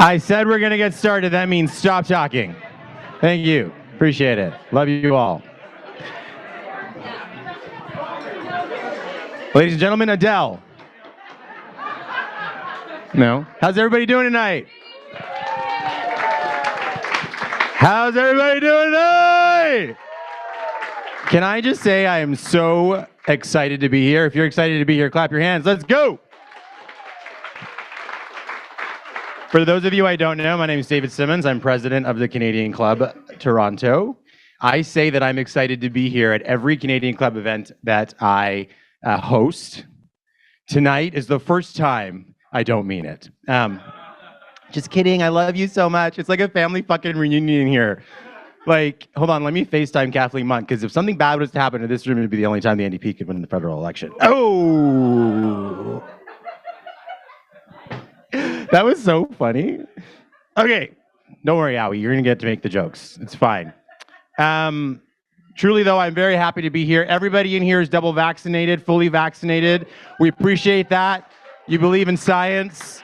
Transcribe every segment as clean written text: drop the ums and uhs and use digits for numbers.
I said we're going to get started. That means stop talking. Thank you. Appreciate it. Love you all. Ladies and gentlemen, Adele. No? How's everybody doing tonight? How's everybody doing tonight? Can I just say I am so excited to be here. If you're excited to be here, clap your hands. Let's go. For those of you I don't know, my name is David Simmons. I'm president of the Canadian Club Toronto. I say that I'm excited to be here at every Canadian Club event that I host. Tonight is the first time I don't mean it. Just kidding. I love you so much. It's like a family fucking reunion here. Like, hold on. Let me FaceTime Kathleen Munt, because if something bad was to happen in this room, it would be the only time the NDP could win the federal election. Oh! That was so funny. Okay. Don't worry, Owie. You're going to get to make the jokes. It's fine. Truly, though, I'm very happy to be here. Everybody in here is double vaccinated, fully vaccinated. We appreciate that. You believe in science.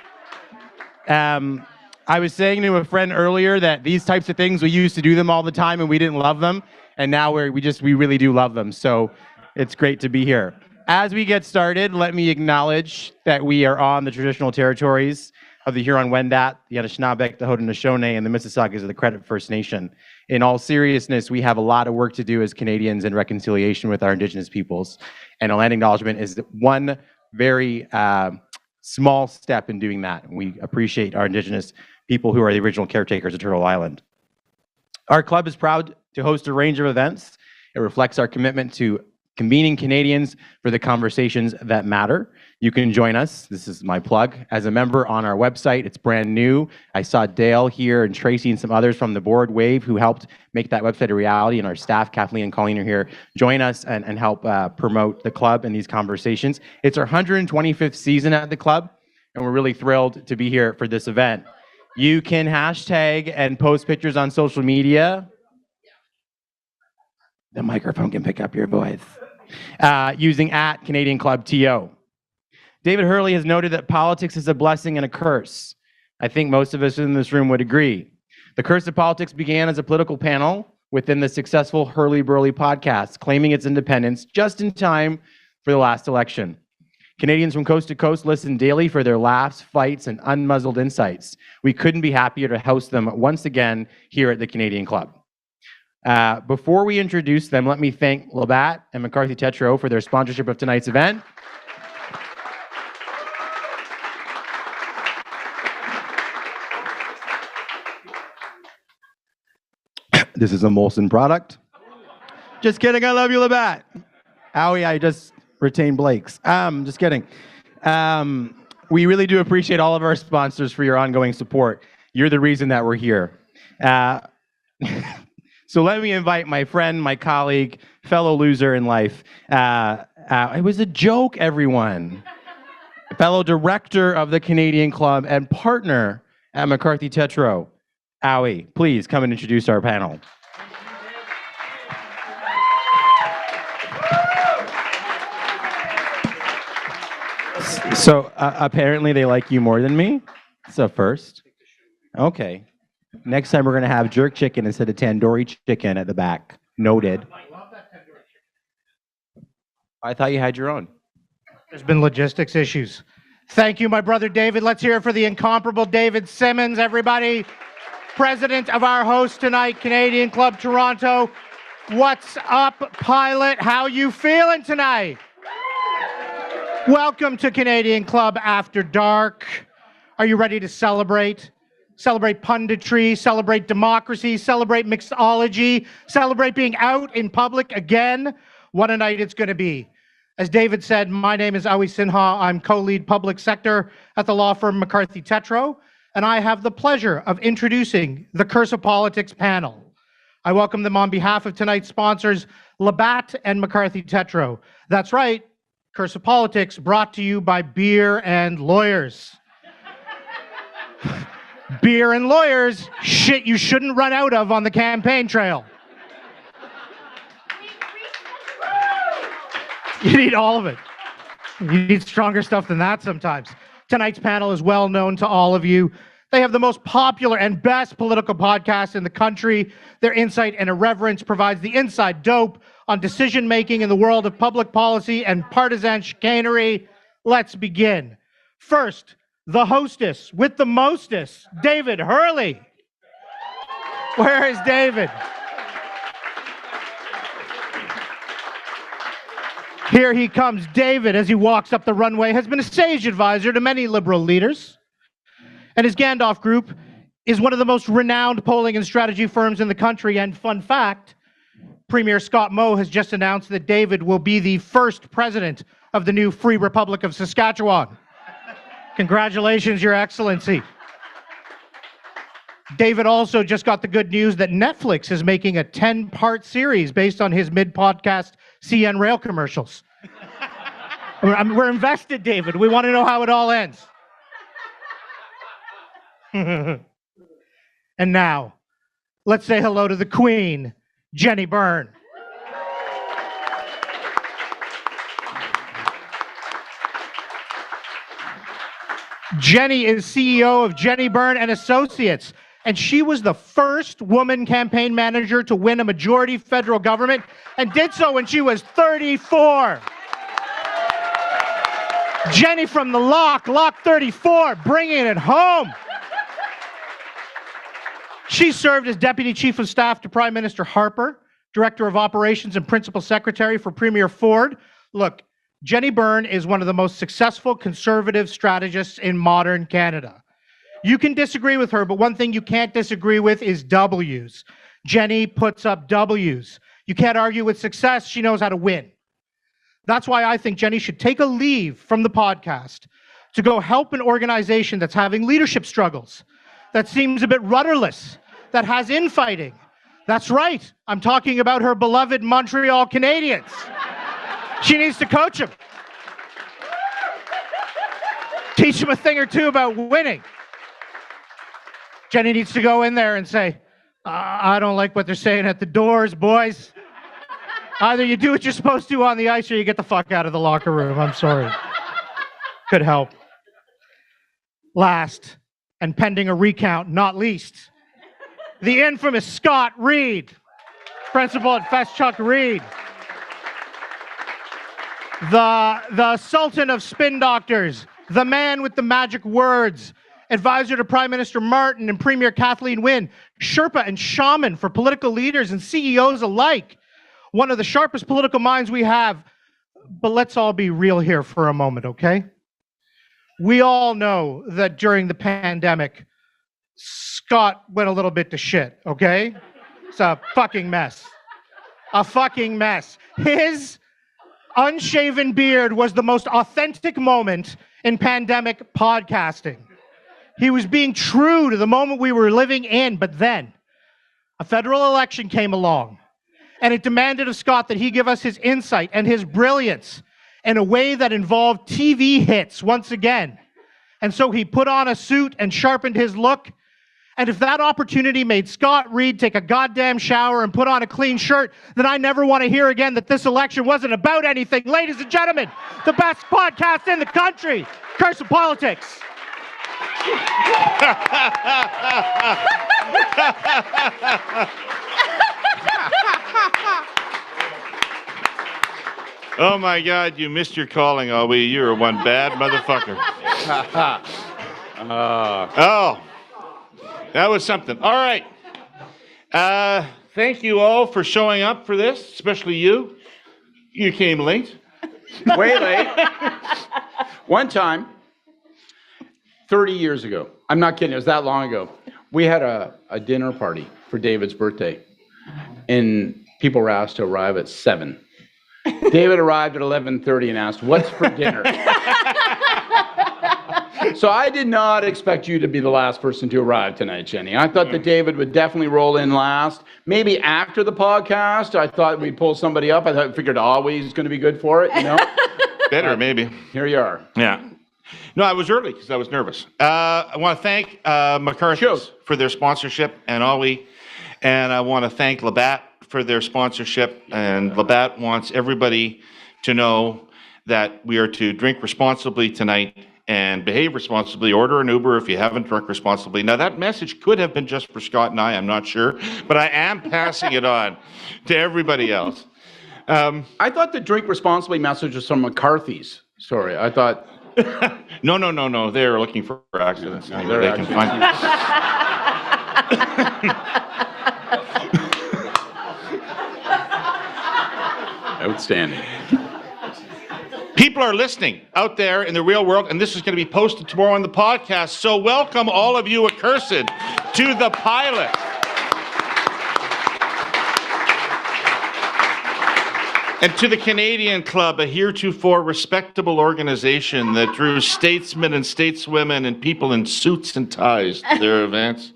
I was saying to a friend earlier that these types of things, we used to do them all the time and we didn't love them. And now we really do love them. So it's great to be here. As we get started, let me acknowledge that we are on the traditional territories of the Huron-Wendat, the Anishinaabe, the Haudenosaunee, and the Mississaugas of the Credit First Nation. In all seriousness, we have a lot of work to do as Canadians in reconciliation with our Indigenous peoples. And a land acknowledgement is one very small step in doing that. We appreciate our Indigenous people who are the original caretakers of Turtle Island. Our club is proud to host a range of events. It reflects our commitment to convening Canadians for the conversations that matter. You can join us, this is my plug, as a member on our website. It's brand new. I saw Dale here and Tracy and some others from the board, Wave, who helped make that website a reality, and our staff, Kathleen and Colleen, are here. Join us and help promote the club and these conversations. It's our 125th season at the club, and we're really thrilled to be here for this event. You can hashtag and post pictures on social media. The microphone can pick up your voice. Using @Canadian Club TO. David Herle has noted that politics is a blessing and a curse. I think most of us in this room would agree. The Curse of Politics began as a political panel within the successful Herle Burly podcast, claiming its independence just in time for the last election. Canadians from coast to coast listen daily for their laughs, fights, and unmuzzled insights. We couldn't be happier to host them once again here at the Canadian Club. Before we introduce them, let me thank Labatt and McCarthy Tetro for their sponsorship of tonight's event. This is a Molson product. Just kidding, I love you, Labatt. Owie, I just retained Blake's. Just kidding. We really do appreciate all of our sponsors for your ongoing support. You're the reason that we're here. So let me invite my friend, my colleague, fellow loser in life. It was a joke, everyone. Fellow director of the Canadian Club and partner at McCarthy Tetro. Owie, please come and introduce our panel. So apparently they like you more than me. So first, okay. Next time we're going to have jerk chicken instead of tandoori chicken at the back. Noted. I thought you had your own. There's been logistics issues. Thank you, my brother David. Let's hear it for the incomparable David Simmons, everybody. President of our host tonight, Canadian Club Toronto. What's up, pilot? How you feeling tonight? Welcome to Canadian Club After Dark. Are you ready to celebrate? Celebrate punditry, celebrate democracy, celebrate mixology, celebrate being out in public again. What a night it's going to be. As David said, my name is Owie Sinha. I'm co-lead public sector at the law firm McCarthy Tetro, and I have the pleasure of introducing the Curse of Politics panel. I welcome them on behalf of tonight's sponsors, Labatt and McCarthy Tetro. That's right, Curse of Politics brought to you by Beer and Lawyers. Beer and lawyers, shit you shouldn't run out of on the campaign trail. You need all of it. You need stronger stuff than that sometimes. Tonight's panel is well known to all of you. They have the most popular and best political podcast in the country. Their insight and irreverence provides the inside dope on decision-making in the world of public policy and partisan chicanery. Let's begin. First, the hostess with the mostest, David Herle. Where is David? Here he comes. David, as he walks up the runway, has been a sage advisor to many liberal leaders. And his Gandalf Group is one of the most renowned polling and strategy firms in the country. And fun fact, Premier Scott Moe has just announced that David will be the first president of the new Free Republic of Saskatchewan. Congratulations, Your Excellency. David also just got the good news that Netflix is making a 10-part series based on his mid-podcast CN Rail commercials. We're invested, David. We want to know how it all ends. And now, let's say hello to the Queen, Jenni Byrne. Jenni is CEO of Jenni Byrne and Associates, and she was the first woman campaign manager to win a majority federal government, and did so when she was 34. Jenni from the Lock 34, bringing it home. She served as Deputy Chief of Staff to Prime Minister Harper, Director of Operations and Principal Secretary for Premier Ford. Look, Jenni Byrne is one of the most successful conservative strategists in modern Canada. You can disagree with her, but one thing you can't disagree with is W's. Jenni puts up W's. You can't argue with success. She knows how to win. That's why I think Jenni should take a leave from the podcast to go help an organization that's having leadership struggles, that seems a bit rudderless, that has infighting. That's right. I'm talking about her beloved Montreal Canadiens. She needs to coach them. Teach them a thing or two about winning. Jenni needs to go in there and say, I don't like what they're saying at the doors, boys. Either you do what you're supposed to on the ice or you get the fuck out of the locker room. I'm sorry. Could help. Last, and pending a recount, not least, the infamous Scott Reid, principal at Feschuk Reid. The Sultan of Spin Doctors, the man with the magic words, advisor to Prime Minister Martin and Premier Kathleen Wynne, Sherpa and shaman for political leaders and CEOs alike. One of the sharpest political minds we have. But let's all be real here for a moment, okay? We all know that during the pandemic, Scott went a little bit to shit, okay? It's a fucking mess. A fucking mess. His unshaven beard was the most authentic moment in pandemic podcasting. He was being true to the moment we were living in, but then a federal election came along, and it demanded of Scott that he give us his insight and his brilliance in a way that involved TV hits once again. And so he put on a suit and sharpened his look. And if that opportunity made Scott Reid take a goddamn shower and put on a clean shirt, then I never want to hear again that this election wasn't about anything. Ladies and gentlemen, the best podcast in the country, Curse of Politics. Oh my God, you missed your calling, Owie. You're one bad motherfucker. Oh, that was something. All right. Thank you all for showing up for this, especially you. You came late. Way late. One time, 30 years ago, I'm not kidding, it was that long ago, we had a dinner party for David's birthday, and people were asked to arrive at 7. David arrived at 11:30 and asked, "What's for dinner?" So I did not expect you to be the last person to arrive tonight, Jenni. I thought that David would definitely roll in last. Maybe after the podcast, I thought we'd pull somebody up. I figured always going to be good for it, you know? Better, maybe. Here you are. Yeah. No, I was early because I was nervous. I want to thank McCarthy's for their sponsorship and Ollie. And I want to thank Labatt for their sponsorship. And Labatt wants everybody to know that we are to drink responsibly tonight and behave responsibly. Order an Uber if you haven't drunk responsibly. Now, that message could have been just for Scott and I, I'm not sure, but I am passing it on to everybody else. I thought the drink responsibly message was from McCarthy's. Sorry, I thought. No. They're looking for accidents. They can find. Outstanding. People are listening out there in the real world, and this is going to be posted tomorrow on the podcast. So welcome all of you accursed to the pilot. And to the Canadian Club, a heretofore respectable organization that drew statesmen and stateswomen and people in suits and ties to their events.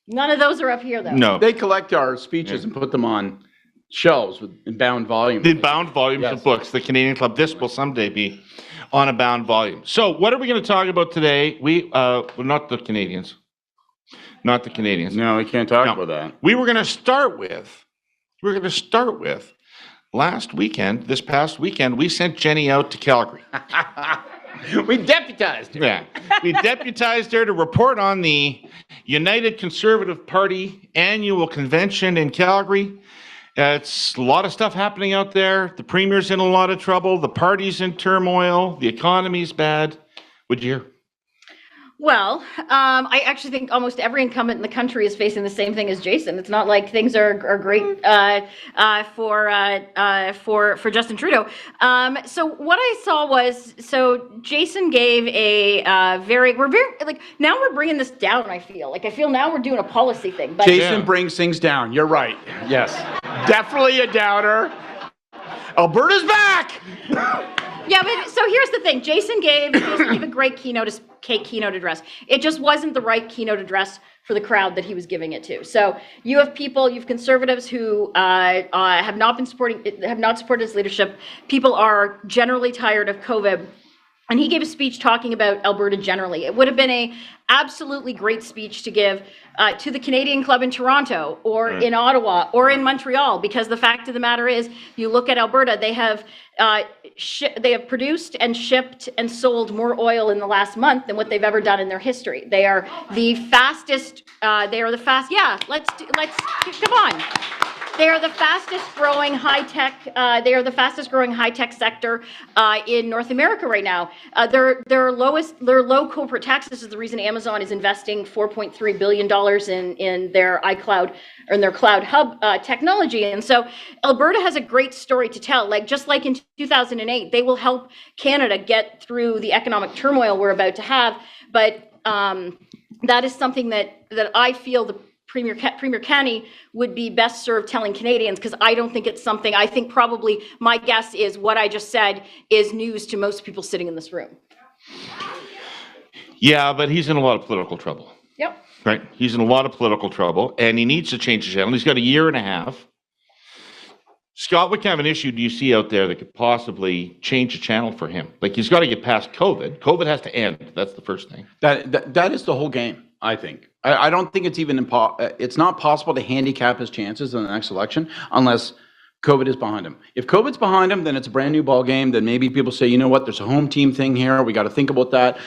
None of those are up here, though. No. They collect our speeches and put them on shelves in bound volumes. In bound volumes Yes. of books, the Canadian Club. This will someday be on a bound volume. So what are we going to talk about today? Well, not the Canadians. Not the Canadians. No, we can't talk No. about that. We were going to start with this past weekend, we sent Jenni out to Calgary. We deputized her. Yeah. We deputized her to report on the United Conservative Party annual convention in Calgary. It's a lot of stuff happening out there. The premier's in a lot of trouble. The party's in turmoil. The economy's bad. What'd you hear? Well, I actually think almost every incumbent in the country is facing the same thing as Jason. It's not like things are great for Justin Trudeau. So what I saw was, Jason gave a now we're bringing this down. I feel now we're doing a policy thing. But Jason brings things down. You're right. Yes. Definitely a doubter. Alberta's back. Yeah, but so here's the thing. Jason gave a great keynote address. It just wasn't the right keynote address for the crowd that he was giving it to. So you have conservatives who have not supported his leadership. People are generally tired of COVID. And he gave a speech talking about Alberta generally. It would have been a absolutely great speech to give to the Canadian Club in Toronto or in Ottawa or in Montreal, because the fact of the matter is, you look at Alberta, they have produced and shipped and sold more oil in the last month than what they've ever done in their history. They are the fastest. Yeah, let's come on. They are the fastest growing high tech. They are the fastest growing high tech sector in North America right now. Their low corporate taxes is the reason Amazon is investing $4.3 billion in their iCloud or in their cloud hub technology. And so Alberta has a great story to tell. Just like in 2008, they will help Canada get through the economic turmoil we're about to have. But that is something that I feel the Premier Kenney would be best served telling Canadians, because I don't think it's something. I think probably my guess is what I just said is news to most people sitting in this room. Yeah, but he's in a lot of political trouble. Yep. Right? He's in a lot of political trouble, and he needs to change the channel. He's got a year and a half. Scott, what kind of an issue do you see out there that could possibly change the channel for him? He's got to get past COVID. COVID has to end. That's the first thing. That is the whole game, I think. I don't think it's even it's not possible to handicap his chances in the next election unless COVID is behind him. If COVID's behind him, then it's a brand new ball game. Then maybe people say, you know what, there's a home team thing here. We got to think about that.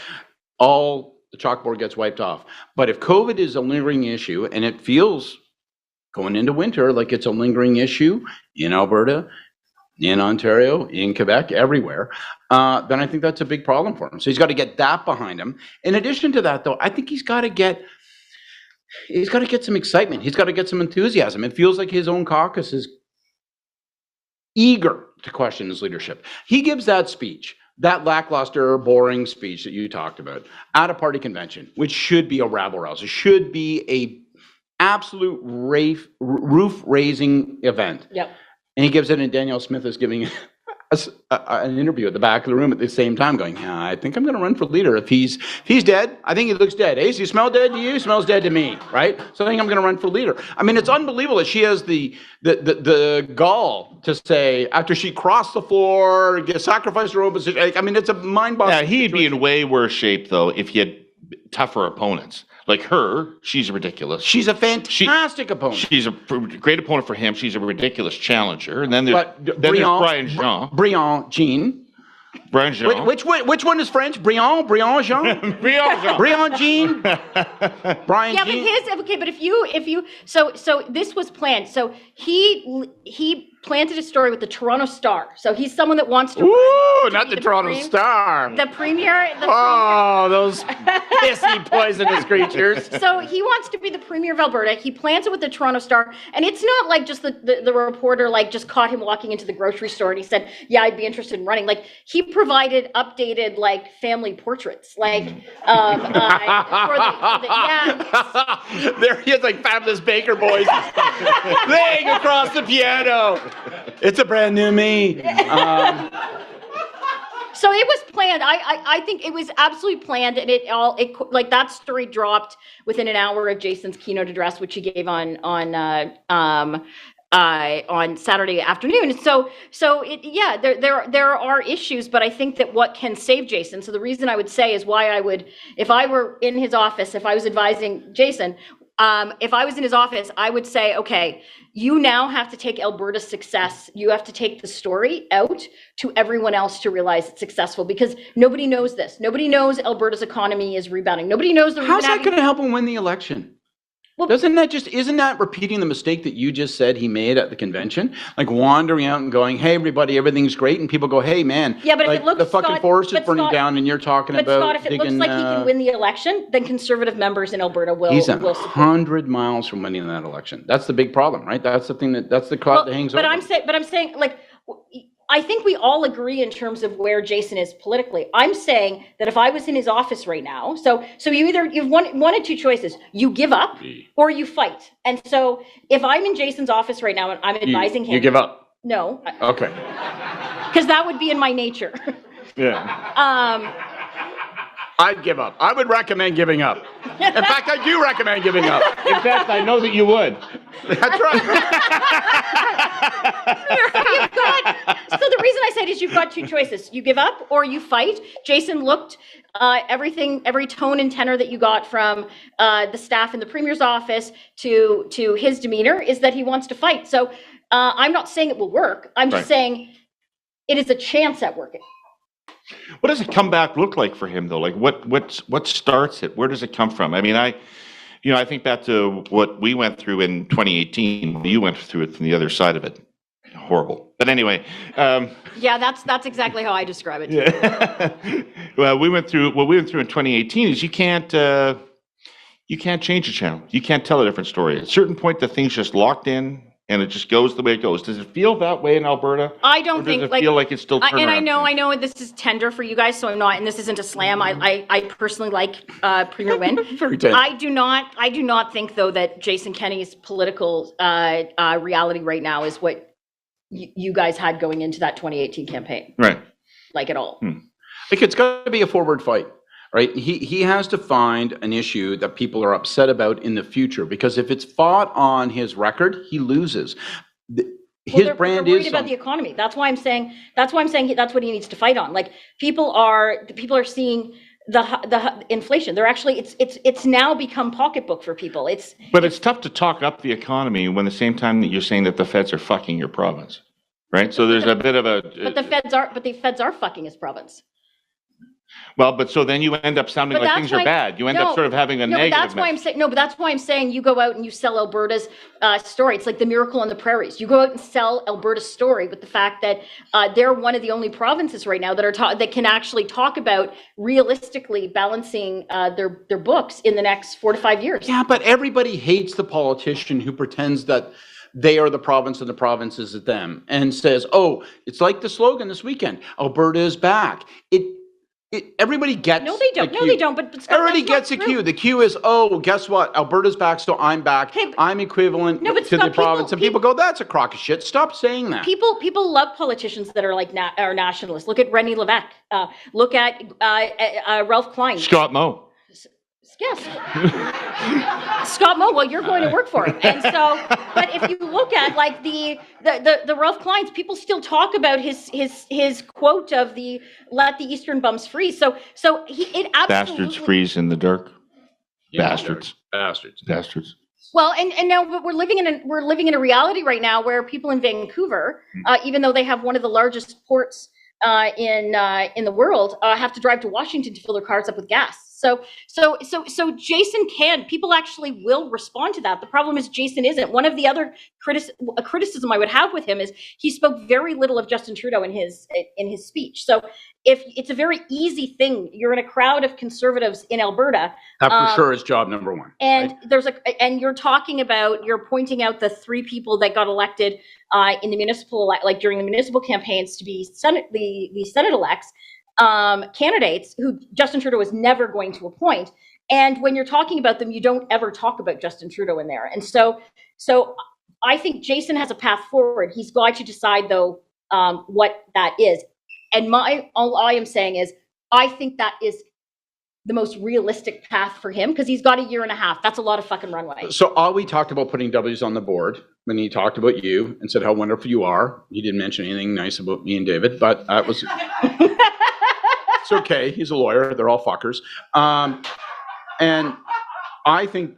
All the chalkboard gets wiped off. But if COVID is a lingering issue, and it feels going into winter like it's a lingering issue in Alberta, in Ontario, in Quebec, everywhere, then I think that's a big problem for him. So he's got to get that behind him. In addition to that, though, I think he's got to get some excitement. He's got to get some enthusiasm. It feels like his own caucus is eager to question his leadership. He gives that speech, that lackluster, boring speech that you talked about, at a party convention, which should be a rabble-rouser. It should be a absolute roof-raising event. Yep. And he gives it, and Danielle Smith is giving an interview at the back of the room at the same time, going, yeah, I think I'm going to run for leader. If he's dead, I think he looks dead. Hey, does he smell dead to you? He smells dead to me, right? So I think I'm going to run for leader. I mean, it's unbelievable that she has the gall to say, after she crossed the floor, sacrificed her own position. I mean, it's a mind-boggling Yeah, he'd be in way worse shape, though, if he had tougher opponents. Like her, she's ridiculous. She's a fantastic opponent. She's a great opponent for him. She's a ridiculous challenger. And then there's, But there's Brian Jean. Jean. Brian Jean. Which one is French? Brian Jean? Brian Jean. Brian Jean? Brian Yeah, Jean? but if you so this was planned. So he planted a story with the Toronto Star. So he's someone that wants to Ooh, run to not be the Toronto Star. The premier. Oh, those pissy, poisonous creatures. So he wants to be the premier of Alberta. He plans it with the Toronto Star, and it's not like just the reporter like just caught him walking into the grocery store and he said, "Yeah, I'd be interested in running." Like he provided updated like family portraits, like yeah. There he is, like Fabulous Baker Boys, laying across the piano. It's a brand new me. So it was planned. I think it was absolutely planned, and it like that story dropped within an hour of Jason's keynote address, which he gave on Saturday afternoon. So there are issues, but I think that what can save Jason. So the reason I would say is why I would, if I were in his office, if I was advising Jason, if I was in his office, I would say, okay, you now have to take Alberta's success. You have to take the story out to everyone else to realize it's successful, because nobody knows this. Nobody knows Alberta's economy is rebounding. Nobody knows the. How's that going to help him win the election? Well, isn't that repeating the mistake that you just said he made at the convention? Like wandering out and going, "Hey, everybody, everything's great," and people go, "Hey, man, yeah, but like, if it looks, the fucking Scott, forest is burning Scott, down, and you're talking but about Scott, if it digging, looks like he can win the election, then Conservative members in Alberta will. He's will support. 100 miles from winning that election. That's the big problem, right? That's the thing that's the cloud that hangs over. I'm saying, like, I think we all agree in terms of where Jason is politically. I'm saying that if I was in his office right now, so you've one of two choices: you give up or you fight. And so if I'm in Jason's office right now and I'm advising him, you give up. No. Okay. Because that would be in my nature. Yeah. I'd give up. I would recommend giving up. In fact, I do recommend giving up. In fact, I know that you would. That's right. So the reason I said is you've got two choices: you give up or you fight. Jason looked every tone and tenor that you got from the staff in the premier's office to his demeanor is that he wants to fight. So I'm not saying it will work. I'm just saying it is a chance at working. What does a comeback look like for him, though? Like, what starts it? Where does it come from? I mean, I think back to what we went through in 2018. You went through it from the other side of it. Horrible. But anyway. Yeah, that's exactly how I describe it. Yeah. Well, what we went through in 2018 is you can't change the channel. You can't tell a different story. At a certain point, the thing's just locked in. And it just goes the way it goes. Does it feel that way in Alberta? I don't think. Does it feel like it's still turnaround? And I know this is tender for you guys, so I'm not. And this isn't a slam. I personally like Premier Wynne. Very tender. I do not think though that Jason Kenney's political reality right now is what you guys had going into that 2018 campaign. Right. Like at all. Like it's got to be a forward fight. Right, he has to find an issue that people are upset about in the future, because if it's fought on his record, he loses. His brand they're is worried about the economy. That's why I'm saying that's what he needs to fight on. Like people are seeing the inflation. They're actually it's now become pocketbook for people. It's tough to talk up the economy when the same time that you're saying that the feds are fucking your province, right? So there's a bit of a. But the feds are fucking his province. Well, but so then you end up sounding like things are bad. You end up sort of having a negative. But that's why I'm saying you go out and you sell Alberta's story. It's like the miracle on the prairies. You go out and sell Alberta's story with the fact that they're one of the only provinces right now that can actually talk about realistically balancing their books in the next 4 to 5 years. Yeah, but everybody hates the politician who pretends that they are the province and the province is them, and says, "Oh, it's like the slogan this weekend: Alberta is back." Everybody gets. No, they don't. The no, they don't. But Scott, everybody gets a cue. The cue is, "Oh, guess what? Alberta's back, so I'm back. Hey, I'm equivalent to Scott, the province." And people go, "That's a crock of shit. Stop saying that." People love politicians that are like are nationalists. Look at René Lévesque. Look at Ralph Klein. Scott Moe. Yes. Scott Moe, well, you're going to work for him. And so, but if you look at like the Ralph Kleins, people still talk about his quote of the "let the Eastern bums freeze." So it absolutely Bastards freeze in the dark. Bastards. Bastards. Well, and now we're living in a reality right now where people in Vancouver, even though they have one of the largest ports in the world, have to drive to Washington to fill their cars up with gas. So Jason people actually will respond to that. The problem is Jason isn't. One of the other criticism I would have with him is he spoke very little of Justin Trudeau in his speech. So if it's a very easy thing, you're in a crowd of conservatives in Alberta. That for sure is job number one. And right? and you're pointing out the 3 people that got elected in the municipal, during the municipal campaigns to be the Senate elects. Candidates who Justin Trudeau is never going to appoint. And when you're talking about them, you don't ever talk about Justin Trudeau in there. And so I think Jason has a path forward. He's got to decide, though, what that is. And all I am saying is, I think that is the most realistic path for him because he's got a year and a half. That's a lot of fucking runway. So all we talked about putting W's on the board when he talked about you and said how wonderful you are. He didn't mention anything nice about me and David, but that was... It's okay. He's a lawyer. They're all fuckers. And I think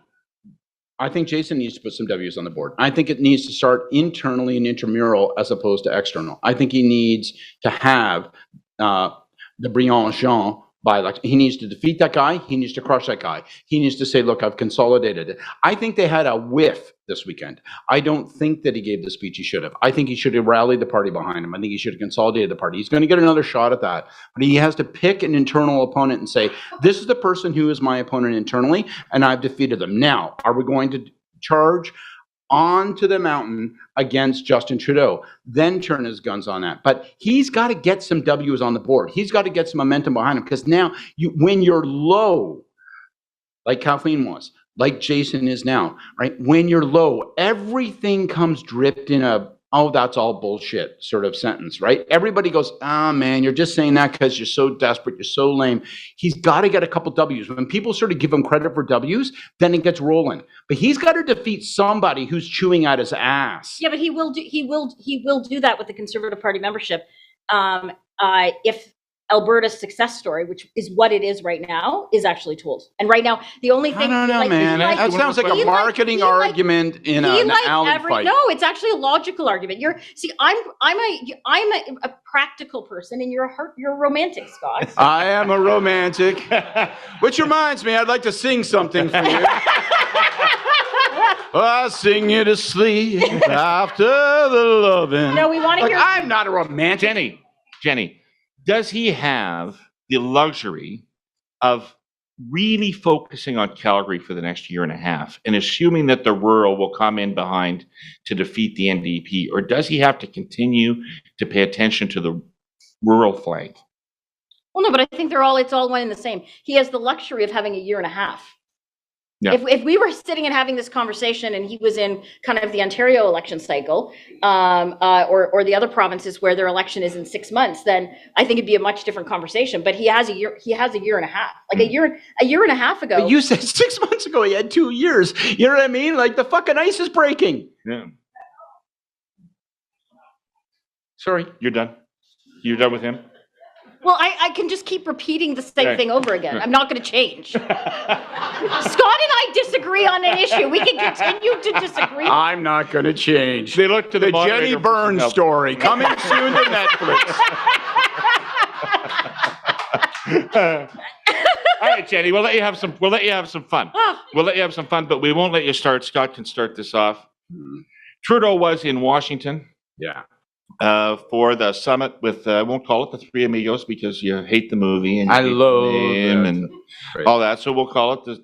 Jason needs to put some W's on the board. I think it needs to start internally and intramural as opposed to external. I think he needs to have the brilliant Jean by election. He needs to defeat that guy. He needs to crush that guy. He needs to say, look, I've consolidated it. I think they had a whiff this weekend. I don't think that he gave the speech he should have. I think he should have rallied the party behind him. I think he should have consolidated the party. He's going to get another shot at that. But he has to pick an internal opponent and say, this is the person who is my opponent internally, and I've defeated them. Now, are we going to charge onto the mountain against Justin Trudeau, then turn his guns on that? But he's got to get some W's on the board. He's got to get some momentum behind him, because now when you're low, like Kathleen was, like Jason is now, right? When you're low, everything comes dripped in a, oh, that's all bullshit sort of sentence, right? Everybody goes, man, you're just saying that because you're so desperate, you're so lame. He's got to get a couple W's. When people sort of give him credit for W's, then it gets rolling. But he's got to defeat somebody who's chewing at his ass. Yeah, but he will do that with the Conservative Party membership. If Alberta's success story, which is what it is right now, is actually told. And right now, the only thing... I don't know, man. That sounds like a marketing argument in an alley fight. No, it's actually a logical argument. I'm a practical person, and you're a romantic, Scott. I am a romantic. Which reminds me, I'd like to sing something for you. I'll sing you to sleep after the loving. No, we want to hear... I'm not a romantic. Jenni, does he have the luxury of really focusing on Calgary for the next year and a half and assuming that the rural will come in behind to defeat the NDP? Or does he have to continue to pay attention to the rural flank? Well, no, but I think it's all one and the same. He has the luxury of having a year and a half. Yeah. If we were sitting and having this conversation and he was in kind of the Ontario election cycle, or the other provinces where their election is in 6 months, then I think it'd be a much different conversation. But he has a year and a half. Like a year and a half ago. But you said 6 months ago he had 2 years. You know what I mean? Like the fucking ice is breaking. Yeah. Sorry. You're done? You're done with him? Well, I can just keep repeating the same thing over again. I'm not going to change. Scott and I disagree on an issue. We can continue to disagree. I'm not going to change. They look to the Jenni Byrne story coming soon to Netflix. All right, Jenni, we'll let you have some fun. We'll let you have some fun, but we won't let you start. Scott can start this off. Trudeau was in Washington. Yeah. For the summit with, I won't call it the Three Amigos because you hate the movie and I love him and all that. So we'll call it the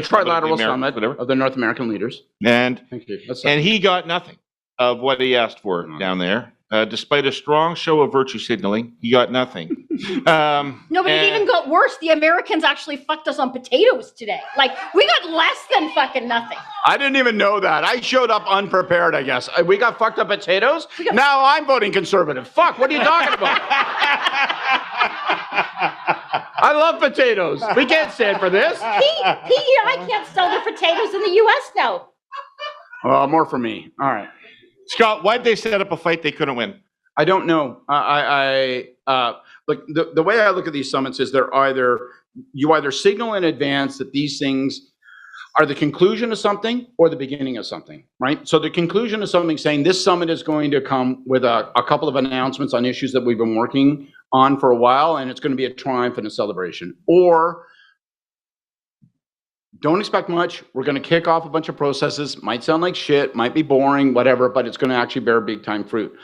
trilateral summit whatever. of the North American leaders. And Thank you. And he got nothing of what he asked for down there. Despite a strong show of virtue signaling, he got nothing. No, but it even got worse. The Americans actually fucked us on potatoes today. Like, we got less than fucking nothing. I didn't even know that. I showed up unprepared, I guess. We got fucked up potatoes? Now I'm voting Conservative. Fuck, what are you talking about? I love potatoes. We can't stand for this. I can't sell their potatoes in the U.S. now. Well, more for me. All right. Scott, why'd they set up a fight they couldn't win? I don't know. Look, the way I look at these summits is you either signal in advance that these things are the conclusion of something or the beginning of something, right? So the conclusion of something saying this summit is going to come with a couple of announcements on issues that we've been working on for a while, and it's going to be a triumph and a celebration. Or don't expect much. We're going to kick off a bunch of processes. Might sound like shit, might be boring, whatever, but it's going to actually bear big time fruit.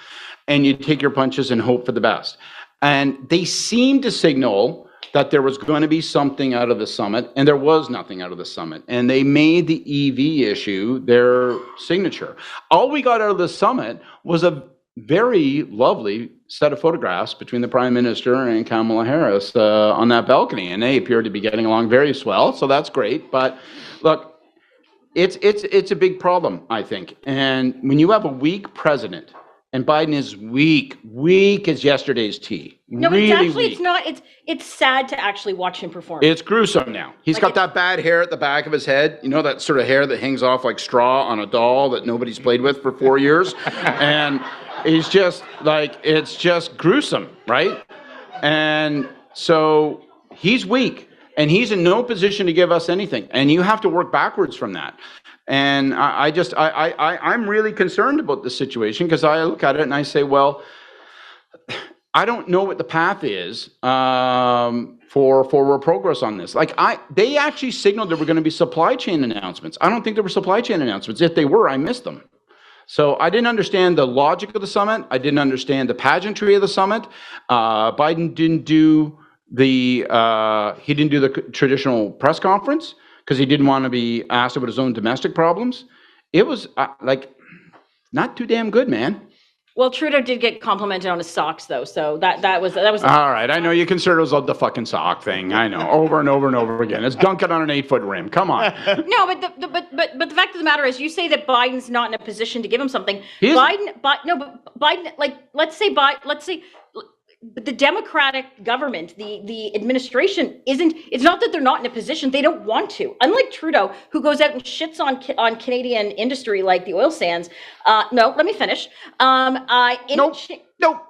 And you take your punches and hope for the best. And they seem to signal that there was going to be something out of the summit, and there was nothing out of the summit. And they made the EV issue their signature. All we got out of the summit was a very lovely set of photographs between the Prime Minister and Kamala Harris on that balcony, and they appeared to be getting along very swell, so that's great. But look, it's a big problem, I think. And when you have a weak president, and Biden is weak as yesterday's tea. No, really it's actually, weak. it's not, it's sad to actually watch him perform. It's gruesome now. He's got that bad hair at the back of his head. You know, that sort of hair that hangs off like straw on a doll that nobody's played with for 4 years. And he's just like, it's just gruesome, right? And so he's weak and he's in no position to give us anything. And you have to work backwards from that. And I'm really concerned about this situation because I look at it and I say, well, I don't know what the path is for progress on this. Like they actually signaled there were going to be supply chain announcements. I don't think there were supply chain announcements. If they were, I missed them. So I didn't understand the logic of the summit. I didn't understand the pageantry of the summit. Biden didn't do the traditional press conference because he didn't want to be asked about his own domestic problems. It was not too damn good, man. Well, Trudeau did get complimented on his socks, though, so that was. All right, I know you conservatives love the fucking sock thing. I know, over and over and over again. It's dunking on an 8-foot rim. Come on. No, but the fact of the matter is, you say that Biden's not in a position to give him something. Biden, Like let's say the Democratic government, the administration it's not that they're not in a position, they don't want to. Unlike Trudeau, who goes out and shits on Canadian industry like the oil sands. No, let me finish. Nope.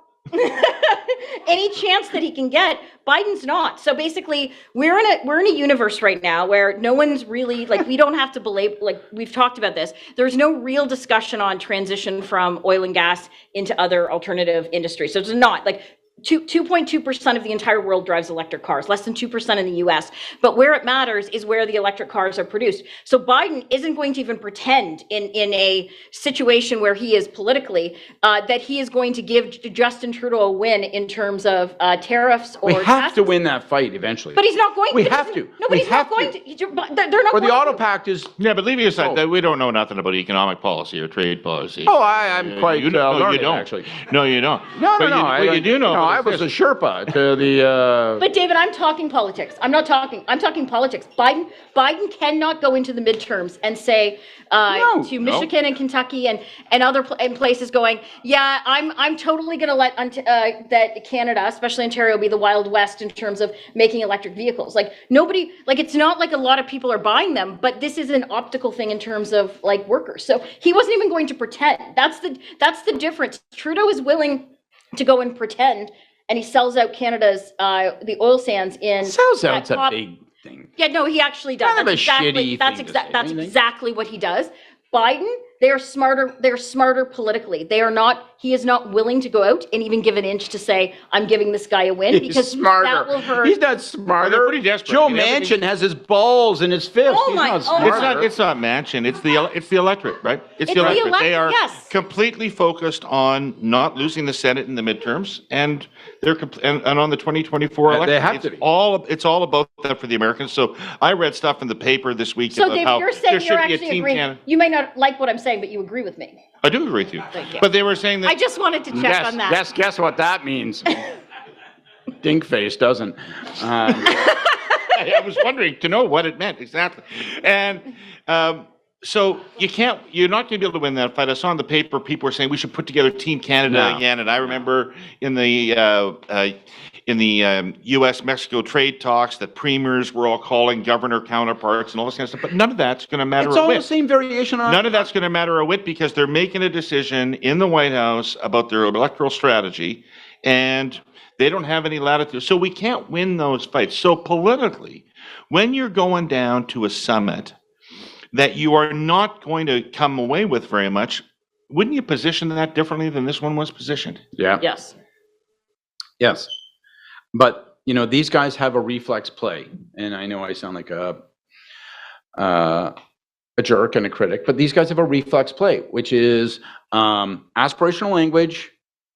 Any chance that he can get, Biden's not. So basically, we're in a universe right now where no one's really, like, we don't have to belabor, like we've talked about this. There's no real discussion on transition from oil and gas into other alternative industries. So it's not like 2.2% of the entire world drives electric cars, less than 2% in the US. But where it matters is where the electric cars are produced. So Biden isn't going to even pretend in a situation where he is politically that he is going to give Justin Trudeau a win in terms of tariffs or we have taxes. to win that fight eventually. But he's not going We to. have to. No, but We he's not have going to. to. They're not Or the going auto to. pact is. Yeah, but leaving aside that we don't know nothing about economic policy or trade policy. Oh, I'm quite you learned, don't. actually. No, you don't. No. But you do know. No, I was a Sherpa to the. But David, I'm talking politics. I'm talking politics. Biden cannot go into the midterms and say to Michigan and Kentucky and other places going, yeah, I'm totally going to let that Canada, especially Ontario, be the Wild West in terms of making electric vehicles. Like nobody, like it's not like a lot of people are buying them, but this is an optical thing in terms of like workers. So he wasn't even going to pretend. That's the difference. Trudeau is willing to go and pretend. And he sells out Canada's the oil sands in. Sells out's a big thing. Yeah, no, he actually does. Kind of a shitty that's thing to say, that's anything? exactly what he does. Biden, they're smarter politically. They are not. He is not willing to go out and even give an inch to say, "I'm giving this guy a win," because that will hurt. He's not smarter. They're pretty desperate. Joe I mean, Manchin has his balls in his fist. Oh He's my- not oh smarter. It's not Manchin. It's the electorate, right? It's the the electorate. elect- They are yes. completely focused on not losing the Senate in the midterms, and they're and on the 2024 election. They have it's to be. It's all about that for the Americans. So I read stuff in the paper this week So, about David, how you're there saying should you're be a actually team agreeing. Canada. You may not like what I'm saying, but you agree with me. I do agree with you. Thank you. But they were saying that. I just wanted to check on that. Guess what that means. Dink face doesn't. I was wondering to know what it meant exactly. And So you're not going to be able to win that fight. I saw in the paper people were saying we should put together Team Canada again. And I remember in the U.S.-Mexico trade talks that premiers were all calling governor counterparts and all this kind of stuff. But none of that's going to matter It's a all whit. the same variation on. None of that's going to matter a whit because they're making a decision in the White House about their electoral strategy, and they don't have any latitude. So we can't win those fights. So politically, when you're going down to a summit that you are not going to come away with very much, wouldn't you position that differently than this one was positioned? Yeah. Yes. Yes. But, these guys have a reflex play. And I know I sound like a jerk and a critic, but these guys have a reflex play, which is aspirational language,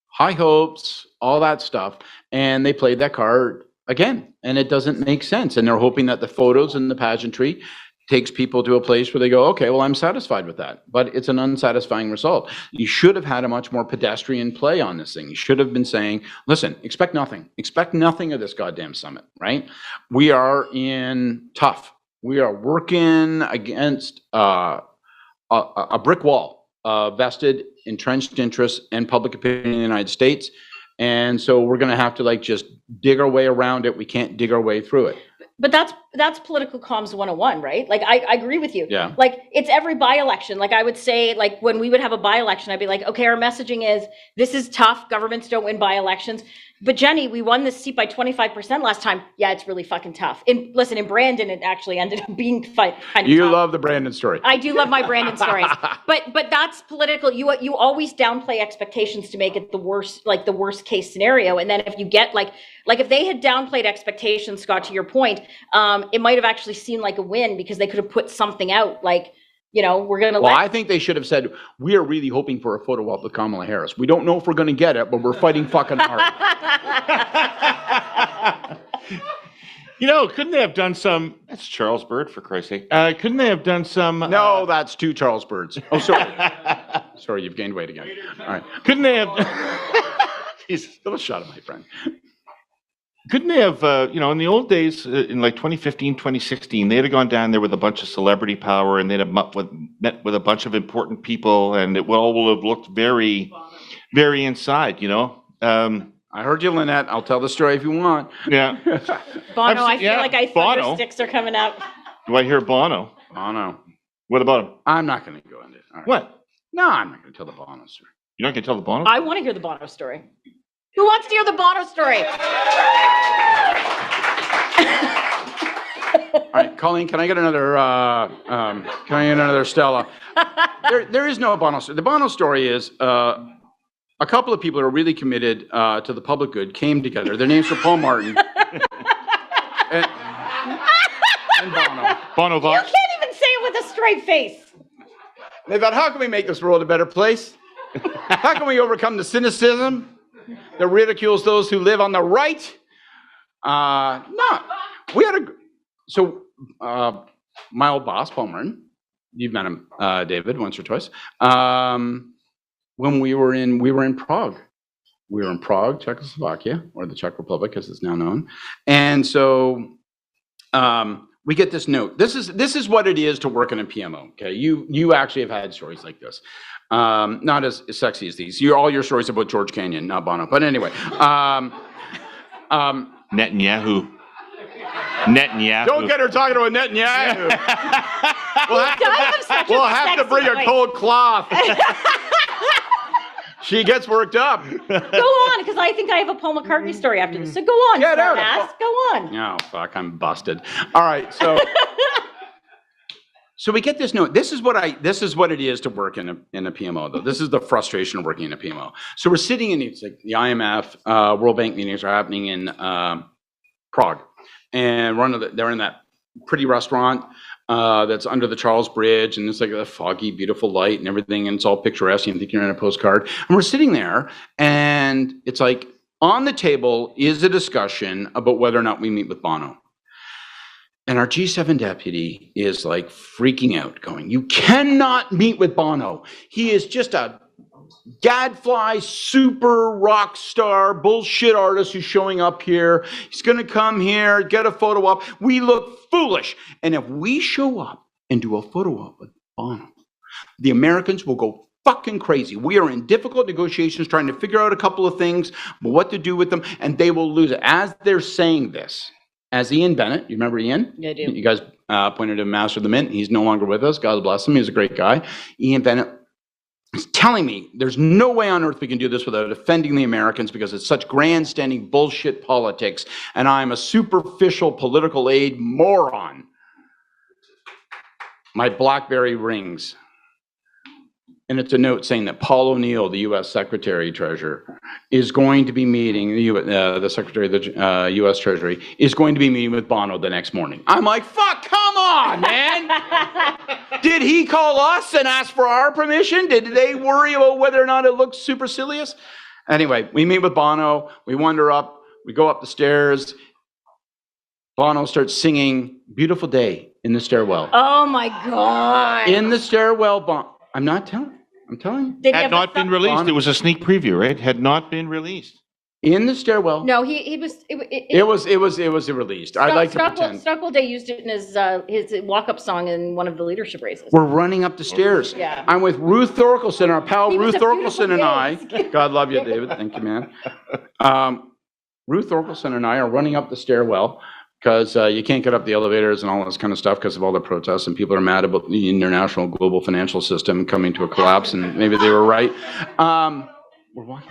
high hopes, all that stuff. And they played that card again. And it doesn't make sense. And they're hoping that the photos and the pageantry takes people to a place where they go, okay, well, I'm satisfied with that. But it's an unsatisfying result. You should have had a much more pedestrian play on this thing. You should have been saying, listen, expect nothing. Expect nothing of this goddamn summit, right? We are in tough. We are working against a brick wall of vested, entrenched interests and public opinion in the United States. And so we're going to have to just dig our way around it. We can't dig our way through it. But that's political comms 101, right? I agree with you. Yeah. It's every by-election. I would say, when we would have a by-election, I'd be like, okay, our messaging is, this is tough. Governments don't win by-elections. But Jenni, we won this seat by 25% last time. Yeah, it's really fucking tough. In Brandon, it actually ended up being kind of You tough. love the Brandon story. I do love my Brandon stories, but that's political. You always downplay expectations to make it the worst case scenario. And then if you get if they had downplayed expectations, Scott, to your point, it might have actually seemed like a win because they could have put something out we're going to Well, I think they should have said, we are really hoping for a photo op with Kamala Harris. We don't know if we're going to get it, but we're fighting fucking hard. Couldn't they have done some, that's Charles Bird, for Christ's sake. Couldn't they have done some... No, that's two Charles Birds. Oh, sorry. Sorry, you've gained weight again. All right. Couldn't they have... Jesus, that was a shot at my friend. Couldn't they have, in the old days, in 2015, 2016, they'd have gone down there with a bunch of celebrity power and they'd have met with a bunch of important people and it all will have looked very, very inside, I heard you, Lynette. I'll tell the story if you want. Yeah. Bono, I feel like thunder Bono. sticks are coming up. Do I hear Bono? Bono. What about him? I'm not going to go into it. All right. What? No, I'm not going to tell the Bono story. You're not going to tell the Bono? I want to hear the Bono story. Who wants to hear the Bono story? All right, Colleen, can I get another Stella? There is no Bono story. The Bono story is a couple of people who are really committed to the public good came together. Their names are Paul Martin and Bono. Bono You Vox? can't even say it with a straight face. They thought, how can we make this world a better place? How can we overcome the cynicism that ridicules those who live on the right? No, we had my old boss, Paul Byrne, you've met him, David, once or twice. When we were in Prague. We were in Prague, Czechoslovakia, or the Czech Republic as it's now known. And so we get this note. This is what it is to work in a PMO. Okay, you actually have had stories like this. Not as sexy as these. All your stories about George Canyon, not Bono. But anyway. Netanyahu. Don't get her talking about Netanyahu. We'll have to bring a cold cloth. She gets worked up. Go on, because I think I have a Paul McCartney story after this. So go on, Get out. smartass. Go on. Oh, fuck, I'm busted. All right, so we get this note. This is what it is to work in a PMO, though. This is the frustration of working in a PMO. So we're sitting in the IMF, World Bank meetings are happening in Prague, and they're in that pretty restaurant that's under the Charles Bridge, and it's like a foggy, beautiful light and everything, and it's all picturesque. You think you're in a postcard, and we're sitting there, and it's like on the table is a discussion about whether or not we meet with Bono. And our G7 deputy is like freaking out, going, you cannot meet with Bono. He is just a gadfly, super rock star, bullshit artist who's showing up here. He's going to come here, get a photo op. We look foolish. And if we show up and do a photo op with Bono. The Americans will go fucking crazy. We are in difficult negotiations trying to figure out a couple of things, but what to do with them, and they will lose it. As they're saying this, as Ian Bennett, you remember Ian? Yeah, I do. You guys appointed him Master of the Mint. He's no longer with us. God bless him. He's a great guy. Ian Bennett is telling me there's no way on earth we can do this without offending the Americans because it's such grandstanding bullshit politics, and I'm a superficial political aid moron. My BlackBerry rings. And it's a note saying that Paul O'Neill, the U.S. Secretary Treasurer, is going to be meeting, the Secretary of the U.S. Treasury, is going to be meeting with Bono the next morning. I'm like, fuck, come on, man. Did he call us and ask for our permission? Did they worry about whether or not it looked supercilious? Anyway, we meet with Bono. We wander up. We go up the stairs. Bono starts singing Beautiful Day in the stairwell. Oh, my God. In the stairwell, I'm not telling. I'm telling you. Did he Had have not the been released. It was a sneak preview, right? Had not been released. In the stairwell. No, he was. It was released. I'd like to pretend. Stockwell Day used it in his walk-up song in one of the leadership races. We're running up the stairs. Yeah. I'm with Ruth Thorkelson, our pal He was Ruth a Thorkelson and I. beautiful God love you, David. Thank you, man. Ruth Thorkelson and I are running up the stairwell because you can't get up the elevators and all this kind of stuff because of all the protests, and people are mad about the international global financial system coming to a collapse, and maybe they were right. We're walking,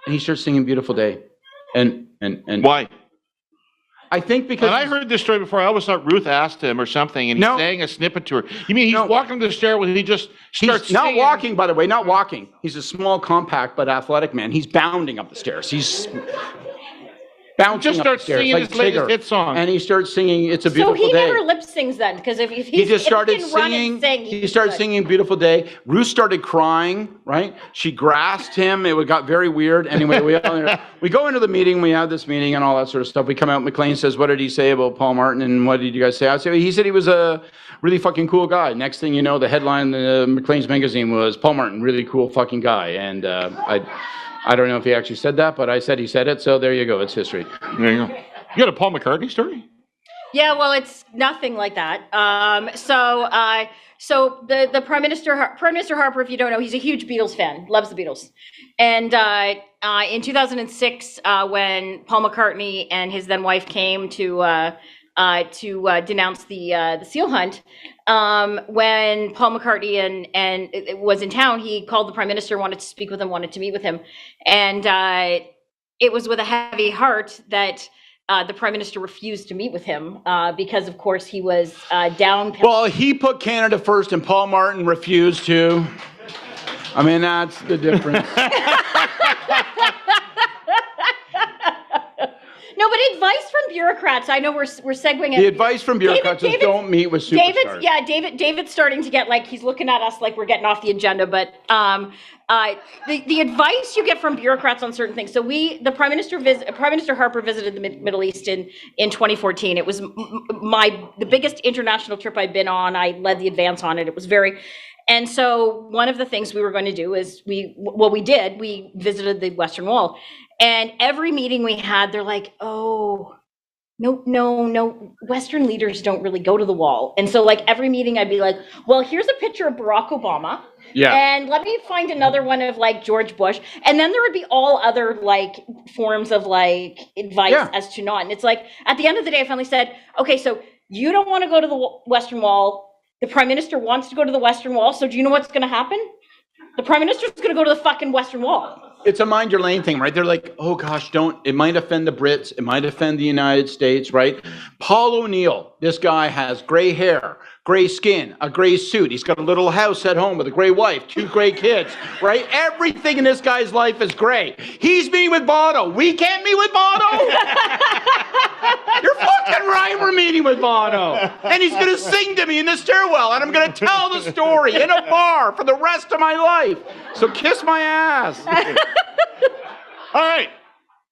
and he starts singing Beautiful Day. And Why? I think because... And I heard this story before. I always thought Ruth asked him or something, and he sang a snippet to her. You mean he's walking to the stairwell and he just starts He's not singing? walking, by the way, not walking. He's a small, compact, but athletic man. He's bounding up the stairs. He's... bouncing Just up the starts stairs singing like his latest Tigger. hit song. And he starts singing It's a Beautiful Day. So he never lip sings then, because if he's, He just started if he can run singing. and sing, He started singing Beautiful Day. Ruth started crying, right? She grasped him. It got very weird. Anyway, we go into the meeting. We have this meeting and all that sort of stuff. We come out. McLean says, what did he say about Paul Martin? And what did you guys say? I say, he said he was a really fucking cool guy. Next thing you know, the headline in McLean's magazine was Paul Martin, really cool fucking guy. And I don't know if he actually said that, but I said he said it. So there you go. It's history. There you go. You got a Paul McCartney story? Yeah, well, it's nothing like that. So the Prime Minister Harper, if you don't know, he's a huge Beatles fan, loves the Beatles. And in 2006, when Paul McCartney and his then wife came to denounce the seal hunt, when Paul McCartney and was in town, he called the Prime Minister, wanted to speak with him, wanted to meet with him, and it was with a heavy heart that the Prime Minister refused to meet with him because, of course, he was down. Well, he put Canada first, and Paul Martin refused to. I mean, that's the difference. No, but advice from bureaucrats. I know we're segueing. The advice from bureaucrats is don't meet with superstars. David's starting to get like he's looking at us like we're getting off the agenda. But the advice you get from bureaucrats on certain things. So the Prime Minister Harper visited the Middle East in 2014. It was the biggest international trip I've been on. I led the advance on it. It was very. And so one of the things we were going to do is we visited the Western Wall. And every meeting we had, they're like, oh, no, Western leaders don't really go to the wall. And so like every meeting I'd be like, well, here's a picture of Barack Obama. Yeah. And let me find another one of like George Bush. And then there would be all other like forms of like advice as to not. And it's like, at the end of the day, I finally said, okay, so you don't want to go to the Western Wall. The Prime Minister wants to go to the Western Wall. So do you know what's going to happen? The Prime Minister's going to go to the fucking Western Wall. It's a mind your lane thing, right? They're like, oh gosh, it might offend the Brits. It might offend the United States, right? Paul O'Neill, this guy has gray hair, gray skin, a gray suit. He's got a little house at home with a gray wife, 2 gray kids, right? Everything in this guy's life is gray. He's meeting with Bono. We can't meet with Bono? You're fucking right, we're meeting with Bono. And he's going to sing to me in the stairwell, and I'm going to tell the story in a bar for the rest of my life. So kiss my ass. All right,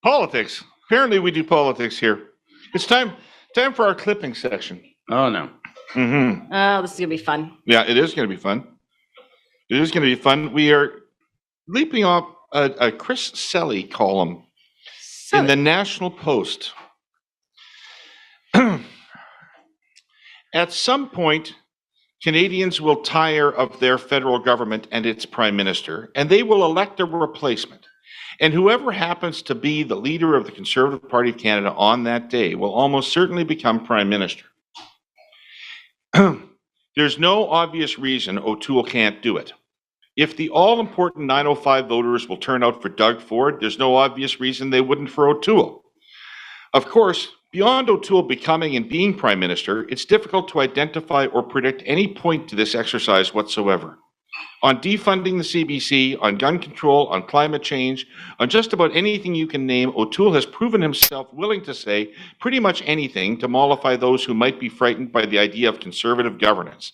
politics. Apparently we do politics here. It's time for our clipping section. Oh, no. Mm-hmm. Oh, this is going to be fun. Yeah, it is going to be fun. It is going to be fun. We are leaping off a Chris Selly column in the National Post. At some point, Canadians will tire of their federal government and its prime minister, and they will elect a replacement. And whoever happens to be the leader of the Conservative Party of Canada on that day will almost certainly become prime minister. There's no obvious reason O'Toole can't do it. If the all-important 905 voters will turn out for Doug Ford, there's no obvious reason they wouldn't for O'Toole. Of course, beyond O'Toole becoming and being prime minister, it's difficult to identify or predict any point to this exercise whatsoever. On defunding the CBC, on gun control, on climate change, on just about anything you can name, O'Toole has proven himself willing to say pretty much anything to mollify those who might be frightened by the idea of conservative governance.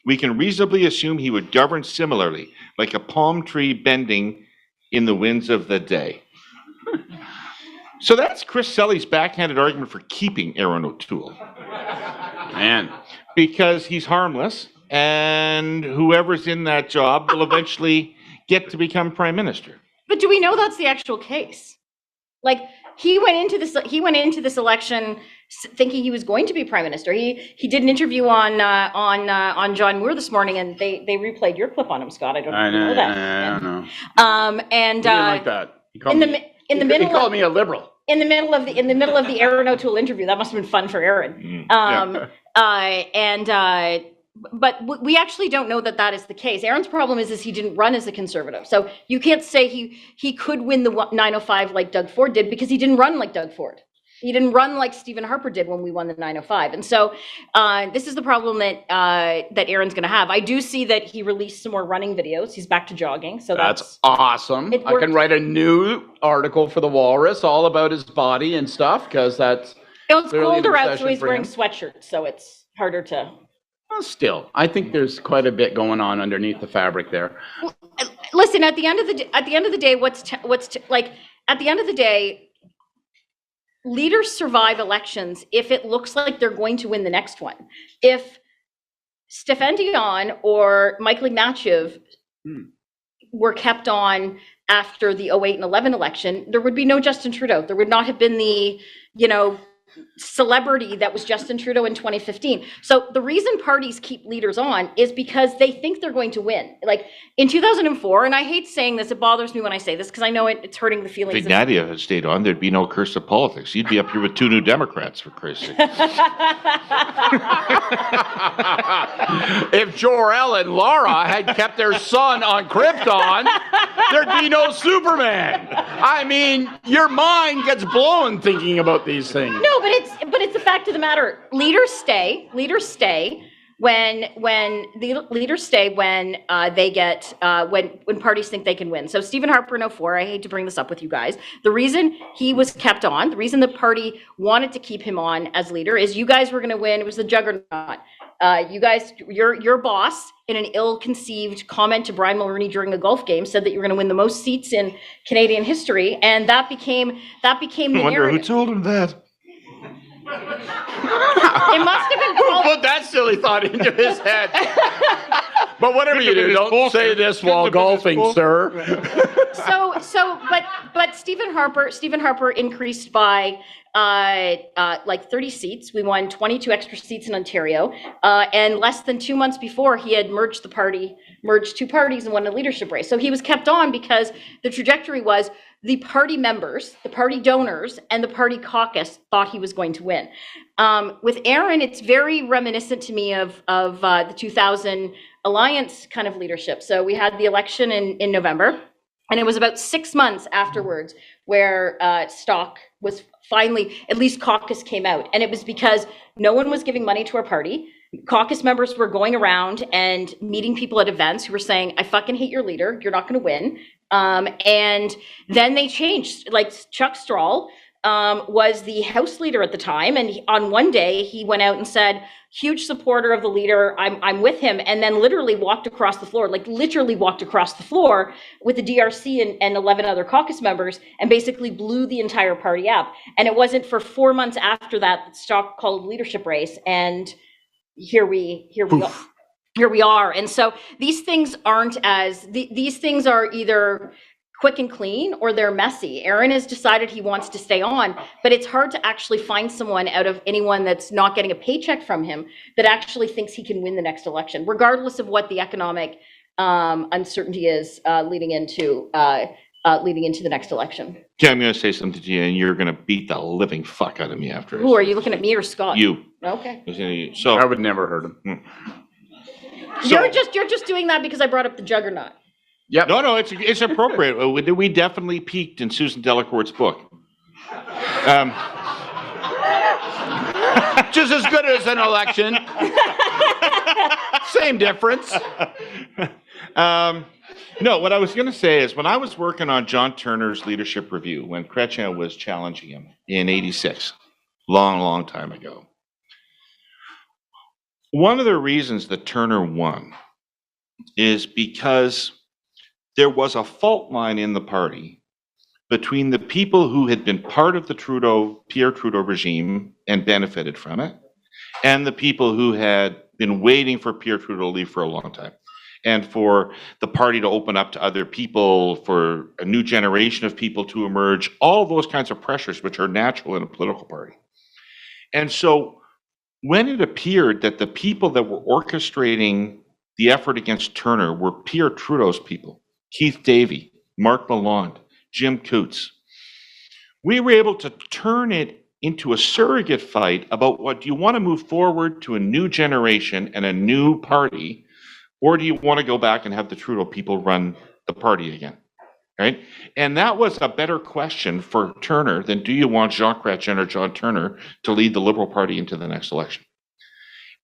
We can reasonably assume he would govern similarly, like a palm tree bending in the winds of the day. So that's Chris Selly's backhanded argument for keeping Aaron O'Toole. Man. Because he's harmless, and whoever's in that job will eventually get to become prime minister. But do we know that's the actual case? Like, he went into this election thinking he was going to be prime minister. He did an interview on John Moore this morning, and they replayed your clip on him, Scott. I don't know if you know that. I don't know. And He didn't like that. He called he called me a liberal. In the middle of the Aaron O'Toole interview, that must have been fun for Aaron. But we actually don't know that that is the case. Aaron's problem is he didn't run as a Conservative. So you can't say he could win the 905 like Doug Ford did, because he didn't run like Doug Ford. He didn't run like Stephen Harper did when we won the 905. And so this is the problem that Aaron's going to have. I do see that he released some more running videos. He's back to jogging. So that's awesome. I can write a new article for the Walrus all about his body and stuff, because that's it's colder out, so he's wearing sweatshirts. So it's harder to. Well, still, I think there's quite a bit going on underneath the fabric there. Well, listen, at the end of the day, at the end of the day, leaders survive elections if it looks like they're going to win the next one. If Stéphane Dion or Michael Ignatieff were kept on after the 08 and 11 election, there would be no Justin Trudeau. There would not have been the, celebrity that was Justin Trudeau in 2015. So the reason parties keep leaders on is because they think they're going to win. Like in 2004, and I hate saying this, it bothers me when I say this because I know it's hurting the feelings. If Ignatieff had stayed on, there'd be no curse of politics. You'd be up here with two new Democrats, for Christ's sake. If Jor-El and Laura had kept their son on Krypton, there'd be no Superman. I mean, your mind gets blown thinking about these things. No, but it's the fact of the matter. Leaders stay when they get when parties think they can win. So Stephen Harper in 04, I hate to bring this up with you guys. The reason he was kept on, the reason the party wanted to keep him on as leader is you guys were going to win. It was the juggernaut. You guys, your boss, in an ill-conceived comment to Brian Mulroney during a golf game, said that you were going to win the most seats in Canadian history, and that became the narrative. I wonder who told him that. It must have been Who put that silly thought into his head? But whatever you do, don't say this while golfing, sir. But Stephen Harper increased by like 30 seats. We won 22 extra seats in Ontario, and less than 2 months before, he had merged two parties and won a leadership race. So he was kept on because the trajectory was the party members, the party donors, and the party caucus thought he was going to win. With Aaron, it's very reminiscent to me of the 2000 Alliance kind of leadership. So we had the election in November, and it was about 6 months afterwards where stock was finally, at least caucus came out. And it was because no one was giving money to our party. Caucus members were going around and meeting people at events who were saying, I fucking hate your leader. You're not going to win. And then they changed. Like Chuck Strahl was the House leader at the time. And on one day he went out and said, huge supporter of the leader. I'm with him. And then literally walked across the floor with the DRC and 11 other caucus members and basically blew the entire party up. And it wasn't for 4 months after that stock called leadership race. And here we are. And so these things aren't these things are either quick and clean or they're messy. Aaron has decided he wants to stay on, but it's hard to actually find someone out of anyone that's not getting a paycheck from him that actually thinks he can win the next election, regardless of what the economic uncertainty is leading into the next election. Okay, I'm going to say something to you, and you're going to beat the living fuck out of me after. Who are you looking at, me or Scott? You. Okay. So I would never hurt him. You're just doing that because I brought up the juggernaut. Yep. No, it's appropriate. We definitely peaked in Susan Delacourt's book. Just as good as an election. Same difference. No, what I was going to say is when I was working on John Turner's leadership review, when Chrétien was challenging him in '86, long time ago, one of the reasons that Turner won is because there was a fault line in the party between the people who had been part of the Pierre Trudeau regime and benefited from it, and the people who had been waiting for Pierre Trudeau to leave for a long time, and for the party to open up to other people, for a new generation of people to emerge, all those kinds of pressures which are natural in a political party. And so when it appeared that the people that were orchestrating the effort against Turner were Pierre Trudeau's people, Keith Davey, Marc Lalonde, Jim Coutts, we were able to turn it into a surrogate fight about what do you want to move forward to a new generation and a new party, or do you want to go back and have the Trudeau people run the party again, right? And that was a better question for Turner than do you want Jacques Chrétien or John Turner to lead the Liberal Party into the next election?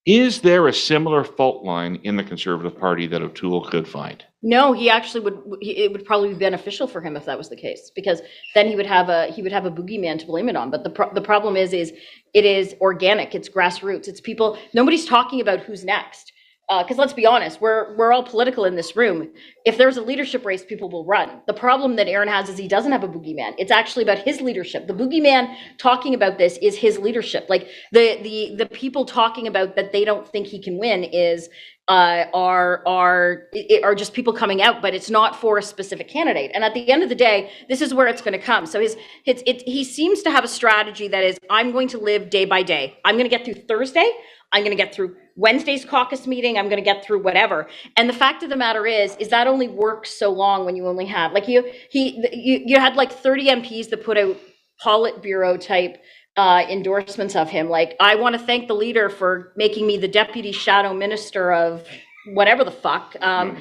Is there a similar fault line in the Conservative Party that O'Toole could find? No, he actually would. It would probably be beneficial for him if that was the case, because then he would have a boogeyman to blame it on. But the problem is it is organic. It's grassroots. It's people. Nobody's talking about who's next. Because let's be honest, we're all political in this room. If there's a leadership race, people will run. The problem that Aaron has is he doesn't have a boogeyman. It's actually about his leadership. The boogeyman talking about this is his leadership. Like the people talking about that they don't think he can win is are just people coming out, but it's not for a specific candidate. And at the end of the day, this is where it's going to come. So he seems to have a strategy that is, I'm going to live day by day. I'm going to get through Thursday. I'm going to get through Wednesday's caucus meeting. I'm going to get through whatever. And the fact of the matter is that only works so long when you only have, like you had like 30 MPs that put out Politburo type endorsements of him. Like, I want to thank the leader for making me the deputy shadow minister of whatever the fuck. And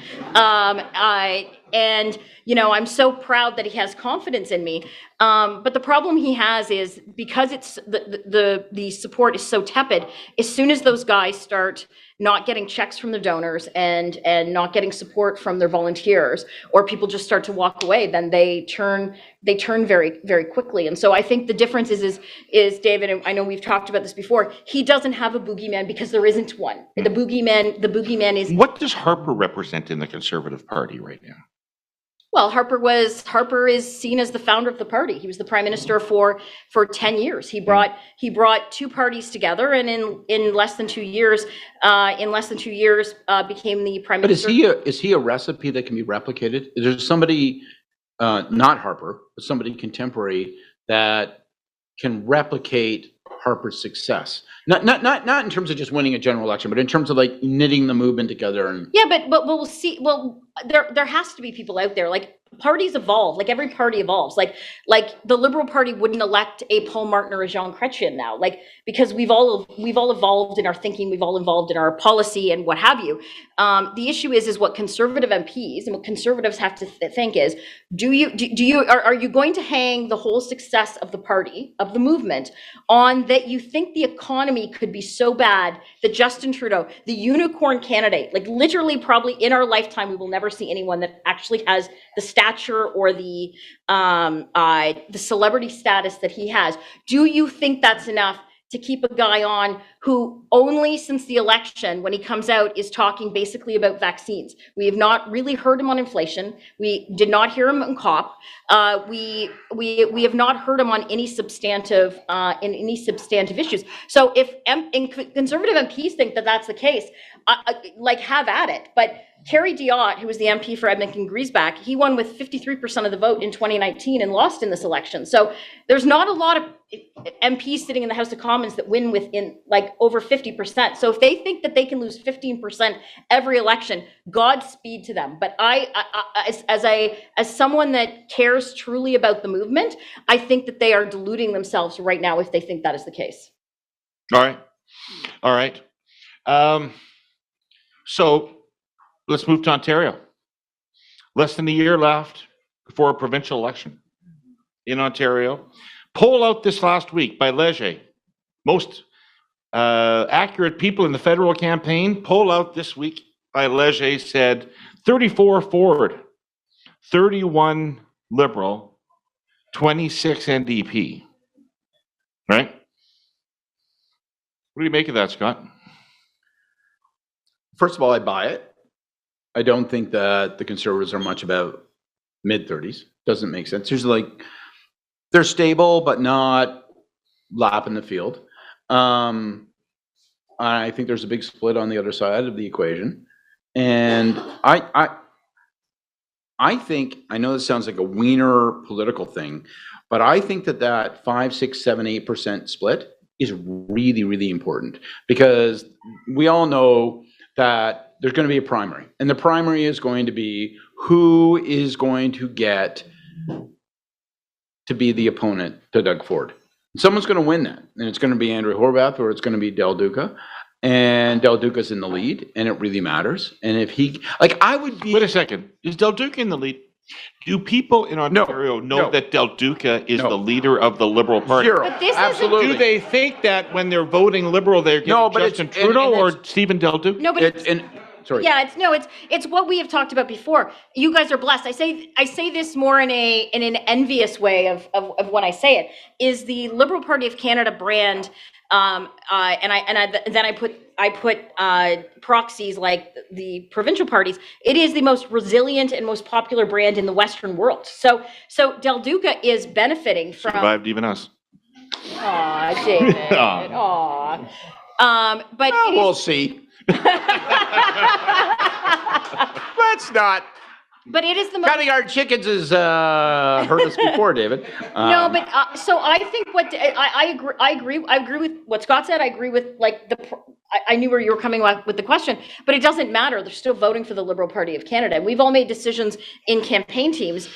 I'm so proud that he has confidence in me. But the problem he has is because it's the support is so tepid. As soon as those guys start not getting checks from their donors and not getting support from their volunteers, or people just start to walk away, then they turn very, very quickly. And so I think the difference is David, and I know we've talked about this before, he doesn't have a boogeyman because there isn't one. The boogeyman is. What does Harper represent in the Conservative Party right now? Well, Harper is seen as the founder of the party. He was the prime minister for 10 years. He brought two parties together, and in less than 2 years, became the prime minister. But is he a recipe that can be replicated? Is there somebody, not Harper, but somebody contemporary that can replicate Harper's success? Not in terms of just winning a general election, but in terms of like knitting the movement together. And yeah, but we'll see. Well, there has to be people out there. Like, parties evolve. Like, every party evolves. Like the Liberal Party wouldn't elect a Paul Martin or a Jean Chrétien now, like, because we've all evolved in our thinking, we've all evolved in our policy and what have you. The issue is what Conservative MPs and what Conservatives have to think is, are you going to hang the whole success of the party, of the movement, on that you think the economy could be so bad that Justin Trudeau, the unicorn candidate, like literally probably in our lifetime we will never see anyone that actually has the stature or the celebrity status that he has. Do you think that's enough to keep a guy on who only since the election, when he comes out, is talking basically about vaccines? We have not really heard him on inflation. We did not hear him on COP. We have not heard him on any substantive issues. So if Conservative MPs think that that's the case, like, have at it. But Kerry Diott, who was the MP for Edmonton-Griesbach, he won with 53% of the vote in 2019 and lost in this election. So there's not a lot of MPs sitting in the House of Commons that win within like over 50%. So if they think that they can lose 15% every election, Godspeed to them. But as someone that cares truly about the movement, I think that they are deluding themselves right now if they think that is the case. All right. So let's move to Ontario. Less than a year left before a provincial election in Ontario. Poll out this last week by Leger. Most accurate people in the federal campaign. Poll out this week by Leger said 34 Ford, 31 Liberal, 26 NDP. Right? What do you make of that, Scott? First of all, I buy it. I don't think that the Conservatives are much about mid-30s. Doesn't make sense. There's like, they're stable, but not lapping the field. I think there's a big split on the other side of the equation. And I think, I know this sounds like a wiener political thing, but I think that 5, 6, 7, 8% split is really, really important, because we all know that there's going to be a primary, and the primary is going to be who is going to get to be the opponent to Doug Ford. Someone's going to win that, and it's going to be Andrew Horwath or it's going to be Del Duca, and Del Duca's in the lead, and it really matters. And if he, like, I would be. Wait a second. Is Del Duca in the lead? Do people in Ontario know that Del Duca is the leader of the Liberal Party? Zero. But this Absolutely. Do they think that when they're voting Liberal, they're getting Justin Trudeau or Stephen Del Duca? No, but sorry. yeah, it's what we have talked about before. You guys are blessed. I say this more in an envious way of when I say it, is the Liberal Party of Canada brand, then I put proxies like the provincial parties. It is the most resilient and most popular brand in the Western world. So Del Duca is benefiting from. Survived even us. Aw, David. Aw. But We'll see. Let's not. But it is the most. Cutting our chickens has hurt us before, David. No, but so I think what I agree with what Scott said. I agree with like I knew where you were coming with the question, but it doesn't matter. They're still voting for the Liberal Party of Canada. We've all made decisions in campaign teams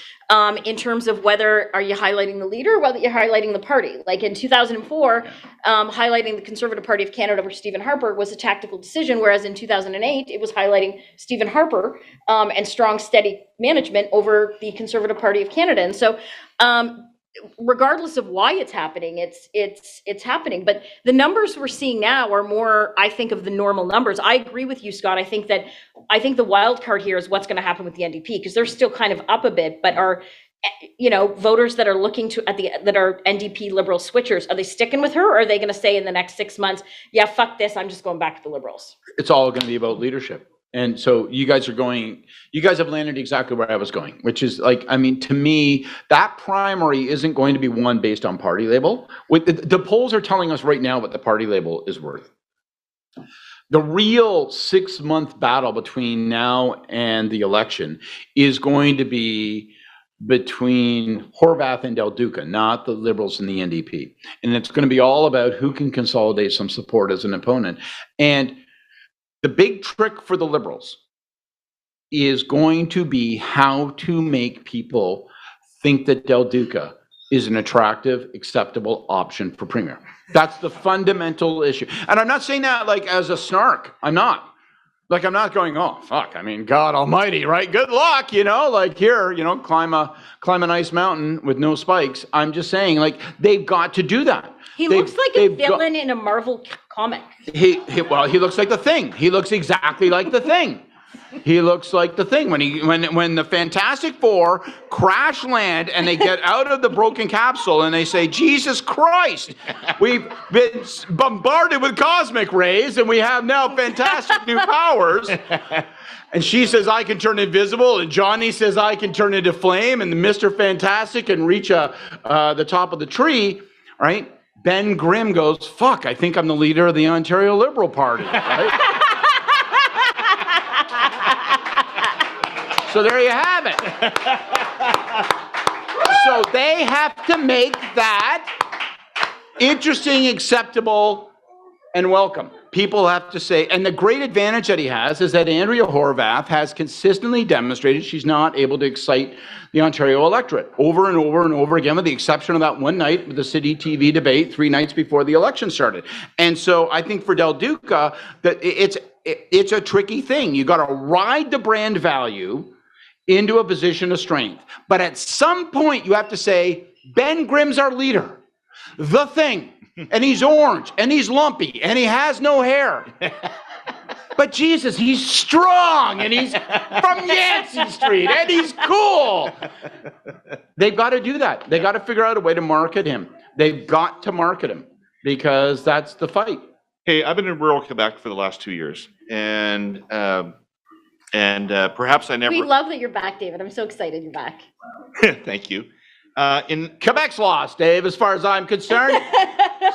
in terms of whether are you highlighting the leader or whether you're highlighting the party. Like in 2004, highlighting the Conservative Party of Canada over Stephen Harper was a tactical decision, whereas in 2008, it was highlighting Stephen Harper and strong, steady management over the Conservative Party of Canada. And so regardless of why it's happening, it's happening. But the numbers we're seeing now are more, I think, of the normal numbers. I agree with you, Scott. I think the wild card here is what's going to happen with the NDP, because they're still kind of up a bit, but are, voters that are looking that are NDP Liberal switchers, are they sticking with her, or are they going to say in the next 6 months, yeah, fuck this, I'm just going back to the Liberals? It's all going to be about leadership. And so you guys have landed exactly where I was going, which is like, I mean, to me, that primary isn't going to be won based on party label. The polls are telling us right now what the party label is worth. The real 6-month battle between now and the election is going to be between Horwath and Del Duca, not the Liberals and the NDP. And it's going to be all about who can consolidate some support as an opponent. And the big trick for the Liberals is going to be how to make people think that Del Duca is an attractive, acceptable option for Premier. That's the fundamental issue. And I'm not saying that like as a snark. I'm not. Like, I'm not going, oh, fuck, I mean, God almighty, right? Good luck, like here, climb a nice mountain with no spikes. I'm just saying, like, they've got to do that. He looks like a villain in a Marvel comic. He looks like the Thing. He looks exactly like the Thing. He looks like the Thing when the Fantastic Four crash land and they get out of the broken capsule and they say, Jesus Christ, we've been bombarded with cosmic rays and we have now fantastic new powers. And she says, I can turn invisible. And Johnny says, I can turn into flame. And Mr. Fantastic can reach the top of the tree, right? Ben Grimm goes, fuck, I think I'm the leader of the Ontario Liberal Party, right? So there you have it. So they have to make that interesting, acceptable, and welcome. People have to say, and the great advantage that he has is that Andrea Horwath has consistently demonstrated she's not able to excite the Ontario electorate over and over and over again, with the exception of that one night with the City TV debate 3 nights before the election started. And so I think for Del Duca, that it's a tricky thing. You got to ride the brand value into a position of strength. But at some point you have to say, Ben Grimm's our leader. The Thing. And he's orange, and he's lumpy, and he has no hair. But Jesus, he's strong, and he's from Yancey Street, and he's cool. They've got to do that. They got to figure out a way to market him. They've got to market him, because that's the fight. Hey, I've been in rural Quebec for the last 2 years, and perhaps I never. We love that you're back, David. I'm so excited you're back. Thank you. In Quebec's lost, Dave, as far as I'm concerned.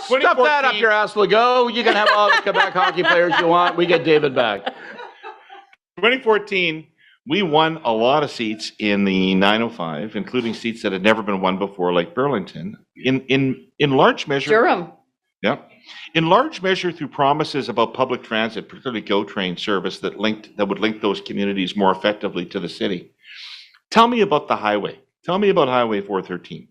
Stuff that up your ass, Legault. You can have all the Quebec hockey players you want. We get David back. 2014, we won a lot of seats in the 905, including seats that had never been won before, like Burlington. In large measure. Durham. Yeah. In large measure through promises about public transit, particularly GO Train service that would link those communities more effectively to the city. Tell me about the highway. Tell me about Highway 413,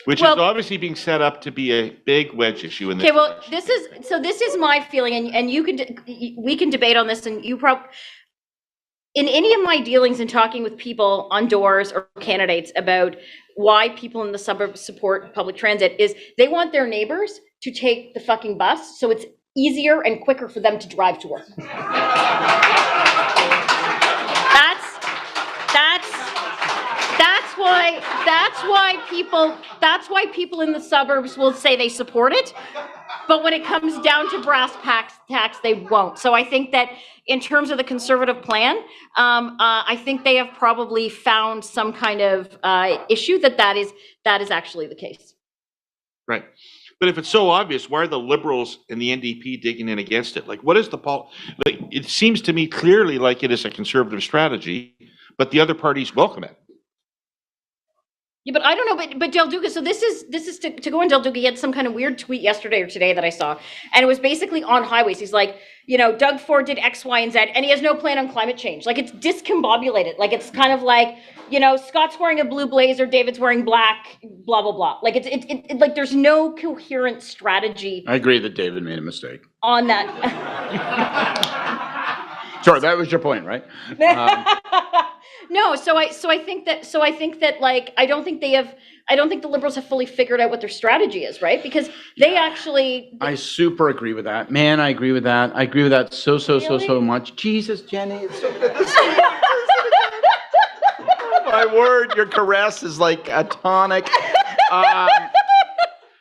which is obviously being set up to be a big wedge issue in this. Okay, well, this is my feeling, and we can debate on this, and you probably, in any of my dealings and talking with people on doors or candidates about why people in the suburbs support public transit, is they want their neighbors to take the fucking bus so it's easier and quicker for them to drive to work. That's why people in the suburbs will say they support it, but when it comes down to brass tacks, they won't. So I think that in terms of the Conservative plan, I think they have probably found some kind of issue that is actually the case. Right. But if it's so obvious, why are the Liberals and the NDP digging in against it? Like, what is the like? It seems to me clearly like it is a Conservative strategy, but the other parties welcome it. Yeah, but I don't know, but Del Duca, so this is to go on Del Duca. He had some kind of weird tweet yesterday or today that I saw, and it was basically on highways. He's like, Doug Ford did X, Y, and Z, and he has no plan on climate change. Like, it's discombobulated. Like, it's kind of like, Scott's wearing a blue blazer, David's wearing black, blah, blah, blah. Like, it's like there's no coherent strategy. I agree that David made a mistake. On that. Sorry, that was your point, right? No, so I think that like I don't think the Liberals have fully figured out what their strategy is, right? Because they actually. I super agree with that, man. I agree with that. I agree with that so much. Jesus, Jenny, it's so good. Oh, my word, your caress is like a tonic.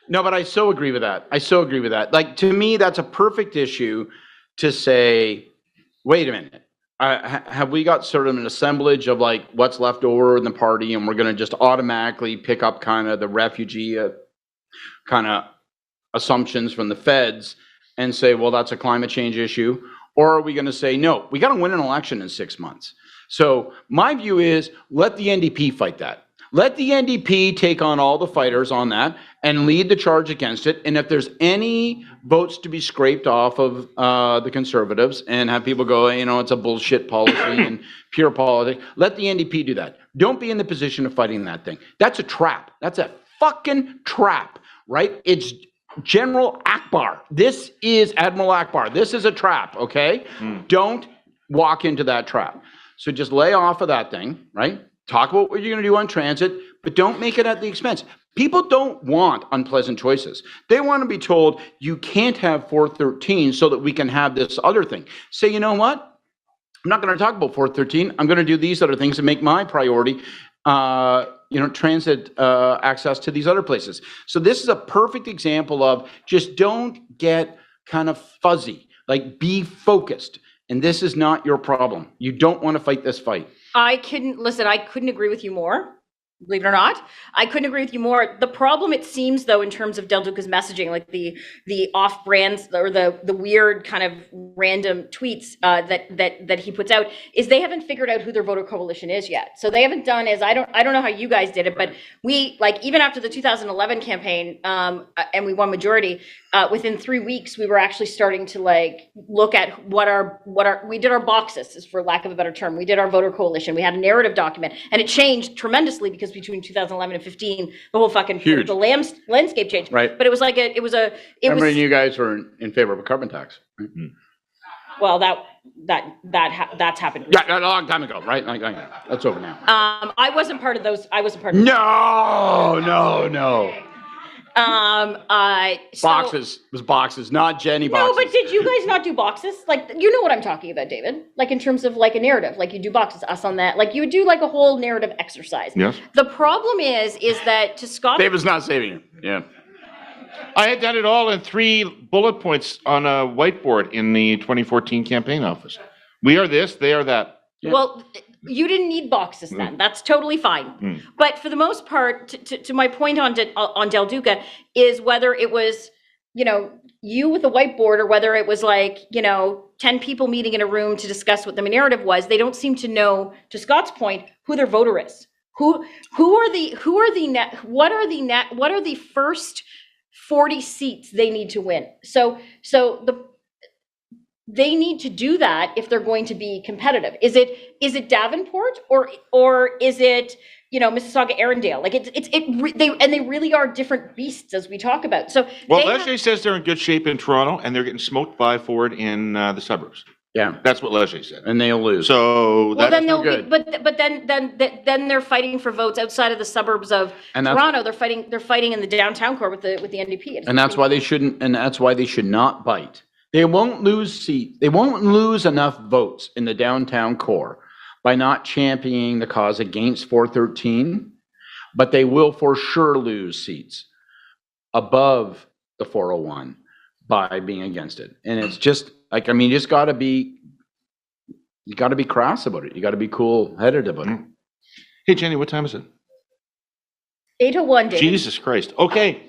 No, but I so agree with that. Like, to me, that's a perfect issue to say, wait a minute. Have we got sort of an assemblage of like what's left over in the party, and we're going to just automatically pick up kind of the refugee kind of assumptions from the feds and say, well, that's a climate change issue? Or are we going to say, no, we got to win an election in 6 months? So my view is, let the NDP fight that. Let the NDP take on all the fighters on that and lead the charge against it. And if there's any votes to be scraped off of the Conservatives and have people go, it's a bullshit policy and pure politics, let the NDP do that. Don't be in the position of fighting that thing. That's a trap. That's a fucking trap, right? It's General Akbar. This is Admiral Akbar. This is a trap, okay? Don't walk into that trap. So just lay off of that thing, right? Talk about what you're going to do on transit, but don't make it at the expense. People don't want unpleasant choices. They want to be told, you can't have 413 so that we can have this other thing. Say, you know what? I'm not going to talk about 413. I'm going to do these other things and make my priority, transit access to these other places. So this is a perfect example of just don't get kind of fuzzy, like be focused. And this is not your problem. You don't want to fight this fight. I couldn't agree with you more. believe it or not. I couldn't agree with you more. The problem, it seems, though, in terms of Del Duca's messaging, like the off-brands or the weird kind of random tweets that he puts out, is they haven't figured out who their voter coalition is yet. So they haven't done as I don't know how you guys did it, but we, like, even after the 2011 campaign, and we won majority, within 3 weeks we were actually starting to like look at we did our boxes, for lack of a better term. We did our voter coalition. We had a narrative document, and it changed tremendously because between 2011 and 15, the whole fucking political landscape changed. Right. But it was like Remember you guys were in favor of a carbon tax. Right? Well, that's happened. Yeah, a long time ago, right? Like, that's over now. I wasn't part of those. No. Boxes. It was boxes, not Jenni boxes. No, but did you guys not do boxes? Like, you know what I'm talking about, David? Like, in terms of like a narrative, like you do boxes, us on that. Like, you would do like a whole narrative exercise. Yes. The problem is that to Scott. David's not saving you. Yeah. I had done it all in 3 bullet points on a whiteboard in the 2014 campaign office. We are this, they are that. Yeah. Well, you didn't need boxes then. That's totally fine. But for the most part, to my point on Del Duca, is whether it was, you with a whiteboard, or whether it was like, 10 people meeting in a room to discuss what the narrative was, they don't seem to know, to Scott's point, who their voter is. What are the first 40 seats they need to win? They need to do that if they're going to be competitive. Is it Davenport or is it Mississauga Arundel? Like they really are different beasts, as we talk about. So Leger says they're in good shape in Toronto and they're getting smoked by Ford in the suburbs. Yeah, that's what Leger said, and they'll lose. So then good. But then they're fighting for votes outside of the suburbs of Toronto. They're fighting in the downtown core with the NDP. And that's why they shouldn't. And that's why they should not bite. They won't lose seats. They won't lose enough votes in the downtown core by not championing the cause against 413, but they will for sure lose seats above the 401 by being against it. And it's just like, you just got to be crass about it. You got to be cool-headed about it. Hey, Jenni, what time is it? 8:01, David. Jesus Christ. Okay.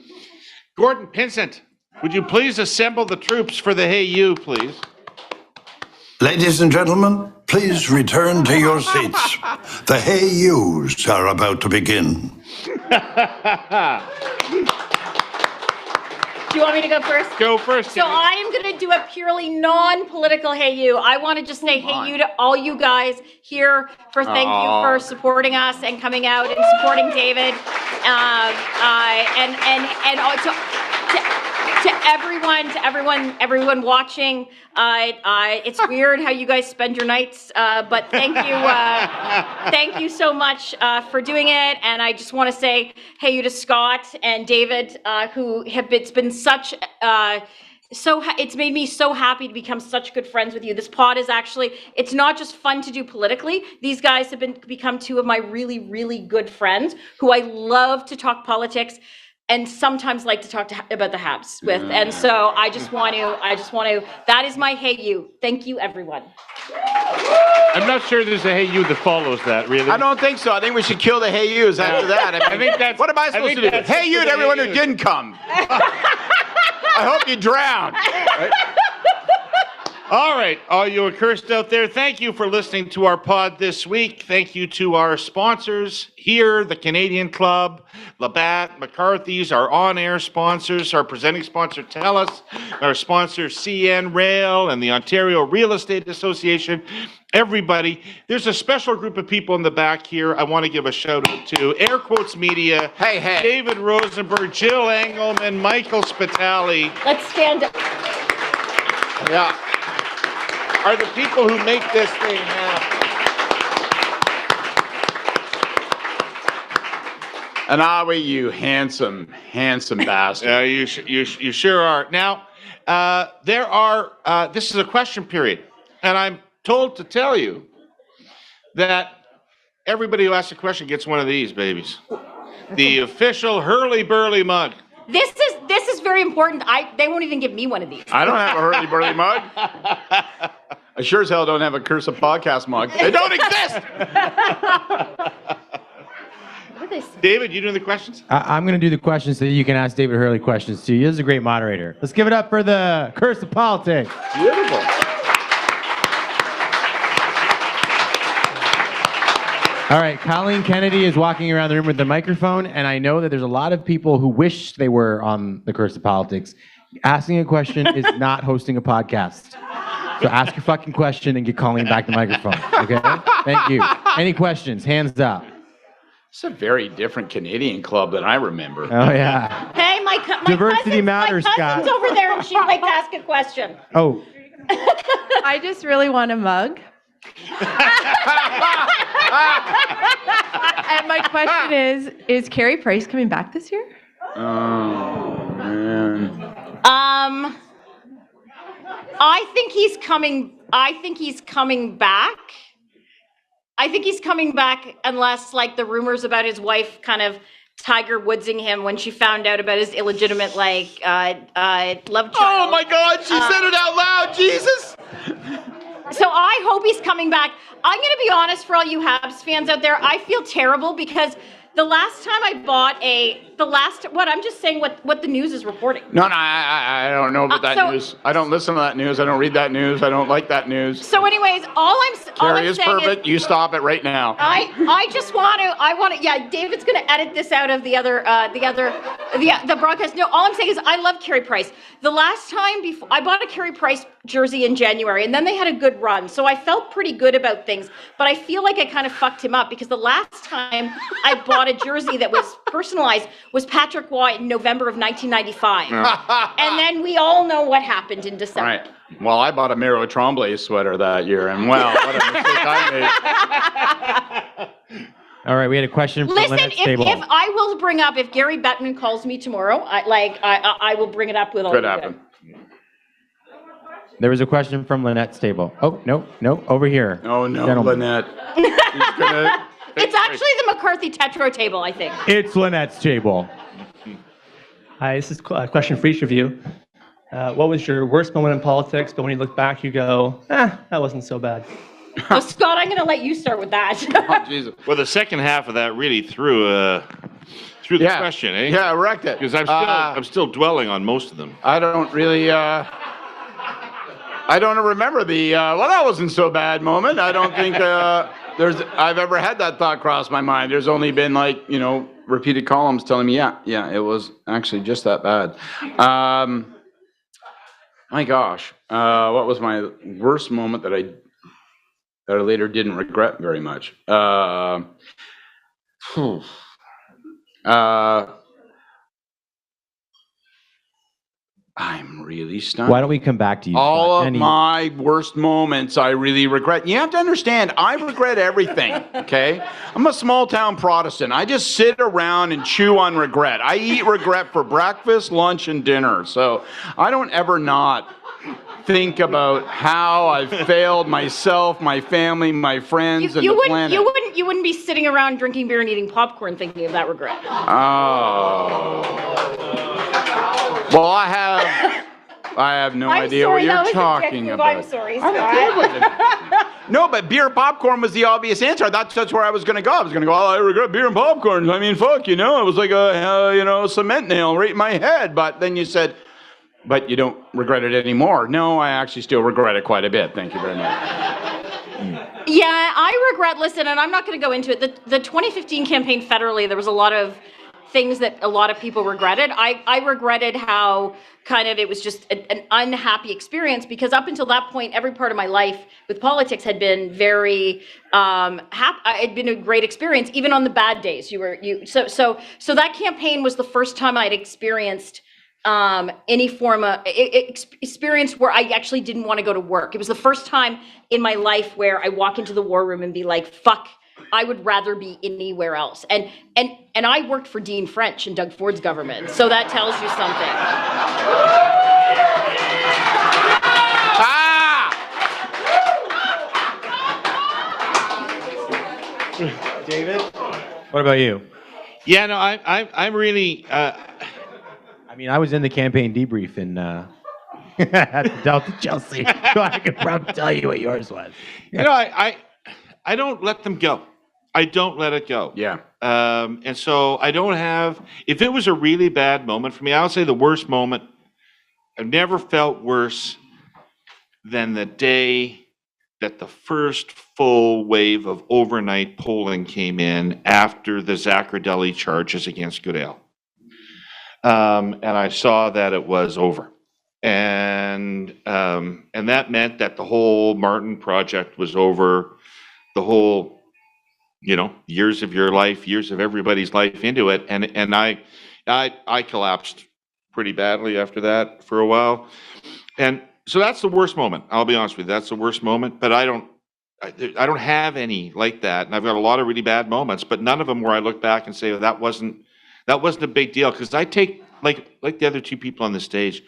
Gordon Pinsent, would you please assemble the troops for the Hey You, please? Ladies and gentlemen, please return to your seats. The Hey Yous are about to begin. Do you want me to go first? Go first. So I am going to do a purely non-political Hey You. I want to just say Hey You to all you guys here for thank you for supporting us and coming out and supporting David. To everyone watching. It's weird how you guys spend your nights, but thank you so much for doing it. And I just want to say hey you to Scott and David, who have been such. It's made me so happy to become such good friends with you. This pod is it's not just fun to do politically. These guys have become 2 of my really, really good friends who I love to talk politics and sometimes like to talk about the Habs with. And so I just want to, that is my Hey You. Thank you, everyone. I'm not sure there's a Hey You that follows that, really. I don't think so. I think we should kill the Hey Yous after that. I think that's... What am I supposed to do? Hey You to everyone who didn't come. I hope you drown. Right? All right, all you accursed out there, thank you for listening to our pod this week. Thank you to our sponsors here, the Canadian Club, Labatt, McCarthy's, our on-air sponsors, our presenting sponsor, TELUS, our sponsor, CN Rail, and the Ontario Real Estate Association. Everybody, there's a special group of people in the back here I want to give a shout out to. Air Quotes Media, hey. David Rosenberg, Jill Engelman, Michael Spitali. Let's stand up. Yeah. Are the people who make this thing happen. And Awi, you handsome bastard. You sure are. Now, this is a question period, and I'm told to tell you that everybody who asks a question gets one of these babies. The official Herle Burly mug. This is very important. They won't even give me one of these. I don't have a Herle Burly mug. I sure as hell don't have a Cursive Podcast mug. They don't exist! What are they? David, you doing the questions? I'm going to do the questions so you can ask David Herle questions too. He is a great moderator. Let's give it up for the Curse of Politics. Beautiful. All right, Colleen Kennedy is walking around the room with the microphone, and I know that there's a lot of people who wish they were on the Curse of Politics. Asking a question is not hosting a podcast. So ask your fucking question and get Colleen back the microphone, okay? Thank you. Any questions? Hands up. It's a very different Canadian club than I remember. Oh, yeah. Hey, my Diversity matters, my cousin's Scott. over there, and she'd like to ask a question. Oh, I just really want a mug. And my question is Carey Price coming back this year? Oh, man. I think he's coming back. I think he's coming back unless, like, the rumors about his wife kind of Tiger Woodsing him when she found out about his illegitimate, like, love child. Oh, my God, she said it out loud, Jesus! So I hope he's coming back. I'm going to be honest for all you Habs fans out there. I feel terrible because the last time I bought I'm just saying what the news is reporting. No, I don't know about that news. I don't listen to that news. I don't read that news. I don't like that news. So anyways, all I'm Carey is saying perfect. You stop it right now. I just want to, yeah, David's going to edit this out of the broadcast. No, all I'm saying is I love Carey Price. The last time before, I bought a Carey Price jersey in January, and then they had a good run. So I felt pretty good about things, but I feel like I kind of fucked him up because the last time I bought a jersey that was personalized was Patrick Waugh in November of 1995. And then we all know what happened in December. All right. Well, I bought a Miro Tremblay sweater that year, and wow, what a mistake I made. all right. We had a question from Listen, Lynette Stable. if I will bring up, if Gary Bettman calls me tomorrow, I will bring it up with all Could of happen. you. There was a question from Lynette Stable. Oh, no, over here. Oh, no, Gentlemen. Lynette. He's gonna... It's actually the McCarthy Tetro table, I think. It's Lynette's table. Hi, this is a question for each of you. What was your worst moment in politics, but when you look back, you go, that wasn't so bad? Well, Scott, I'm going to let you start with that. Oh, Jesus. Well, the second half of that really threw the question, eh? Yeah, I wrecked it. Because I'm still dwelling on most of them. I don't really, I don't remember the, that wasn't so bad moment. I don't think I've ever had that thought cross my mind. There's only been repeated columns telling me, yeah, it was actually just that bad. My gosh, what was my worst moment that I later didn't regret very much? I'm really stunned. Why don't we come back to you? All Scott? of Jenni. my worst moments I really regret. You have to understand, I regret everything, okay? I'm a small town Protestant. I just sit around and chew on regret. I eat regret for breakfast, lunch, and dinner. So I don't ever not think about how I've failed myself, my family, my friends, and the planet. You wouldn't be sitting around drinking beer and eating popcorn thinking of that regret. Oh. Well, I have no idea what you're talking about. I'm sorry, Scott. No, but beer and popcorn was the obvious answer. That's where I was going to go. I was going to go, I regret beer and popcorn. I mean, fuck, it was like a cement nail right in my head. But then you said, but you don't regret it anymore. No, I actually still regret it quite a bit. Thank you very much. Yeah, I regret, listen, and I'm not going to go into it. The 2015 campaign federally, there was a lot of things that a lot of people regretted. I regretted how kind of it was just an unhappy experience because up until that point, every part of my life with politics had been very happy. It had been a great experience, even on the bad days. So that campaign was the first time I'd experienced any form of experience where I actually didn't want to go to work. It was the first time in my life where I walk into the war room and be like, fuck, I would rather be anywhere else. And I worked for Dean French in Doug Ford's government. So that tells you Ah! something. David, what about you? Yeah, no, I'm really. I mean, I was in the campaign debrief in at the Delta Chelsea, so I could probably tell you what yours was. I don't let them go. I don't let it go. Yeah. And so I don't have, if it was a really bad moment for me, I would say the worst moment, I've never felt worse than the day that the first full wave of overnight polling came in after the Zaccardelli charges against Goodale. And I saw that it was over. And that meant that the whole Martin project was over, the whole, years of your life, years of everybody's life into it. And I collapsed pretty badly after that for a while. And so that's the worst moment. I'll be honest with you. That's the worst moment, but I don't have any like that. And I've got a lot of really bad moments, but none of them where I look back and say, oh, that wasn't a big deal. Because I take, like the other two people on the stage,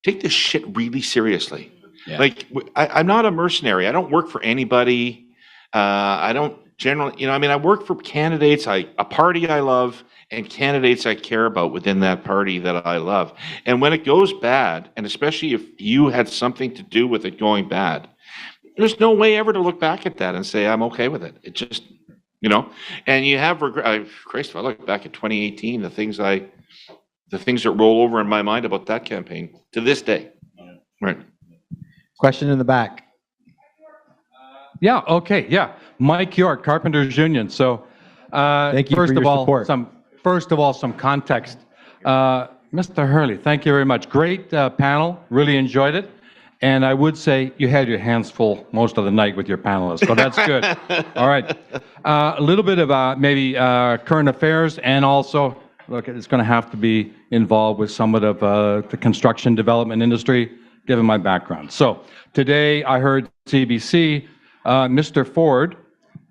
take this shit really seriously. Yeah. Like, I'm not a mercenary. I don't work for anybody. I don't generally, I work for candidates, a party I love, and candidates I care about within that party that I love. And when it goes bad, and especially if you had something to do with it going bad, there's no way ever to look back at that and say, I'm okay with it. It just, and you have regret. Christ, if I look back at 2018, the things that roll over in my mind about that campaign to this day. Right. Question in the back. Yeah, okay, yeah. Mike York, Carpenters Union. So, Thank you first for of your all, support. some context. Mr. Herle, thank you very much. Great panel, really enjoyed it. And I would say you had your hands full most of the night with your panelists, so that's good. All right. A little bit of maybe current affairs, and also, look, it's going to have to be involved with somewhat of the construction development industry, given my background. So today I heard CBC, Mr. Ford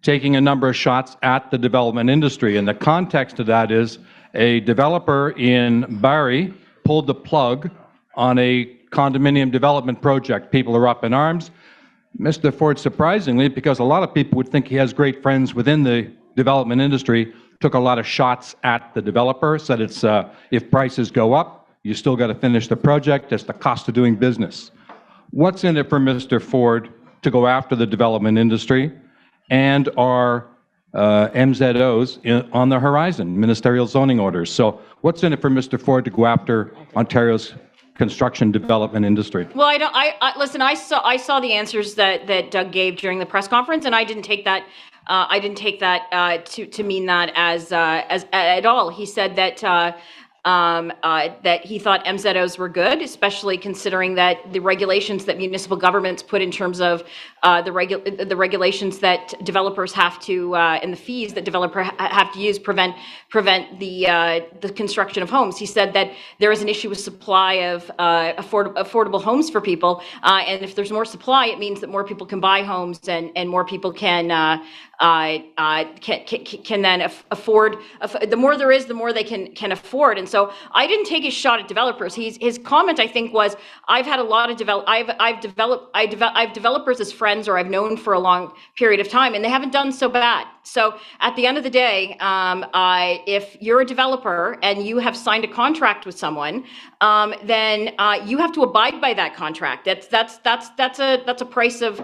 taking a number of shots at the development industry. And the context of that is a developer in Barrie pulled the plug on a condominium development project. People are up in arms. Mr. Ford, surprisingly, because a lot of people would think he has great friends within the development industry, took a lot of shots at the developer, said it's if prices go up, you still got to finish the project. It's the cost of doing business. What's in it for Mr. Ford to go after the development industry? And are MZOs on the horizon, ministerial zoning orders? So what's in it for Mr. Ford to go after Ontario's construction development industry? Well, listen. I saw the answers that Doug gave during the press conference, and I didn't take that. To mean that as at all. He said that that he thought MZOs were good, especially considering that the regulations that municipal governments put in terms of the regulations that developers have to and the fees that developers have to use prevent the construction of homes. He said that there is an issue with supply of affordable homes for people, and if there's more supply, it means that more people can buy homes and more people can then afford. The more there is, the more they can afford. And so I didn't take his shot at developers. His comment, I think, was I've had a lot of I've developers as friends, or I've known for a long period of time, and they haven't done so bad. So at the end of the day, if you're a developer and you have signed a contract with someone, then you have to abide by that contract. That's a price of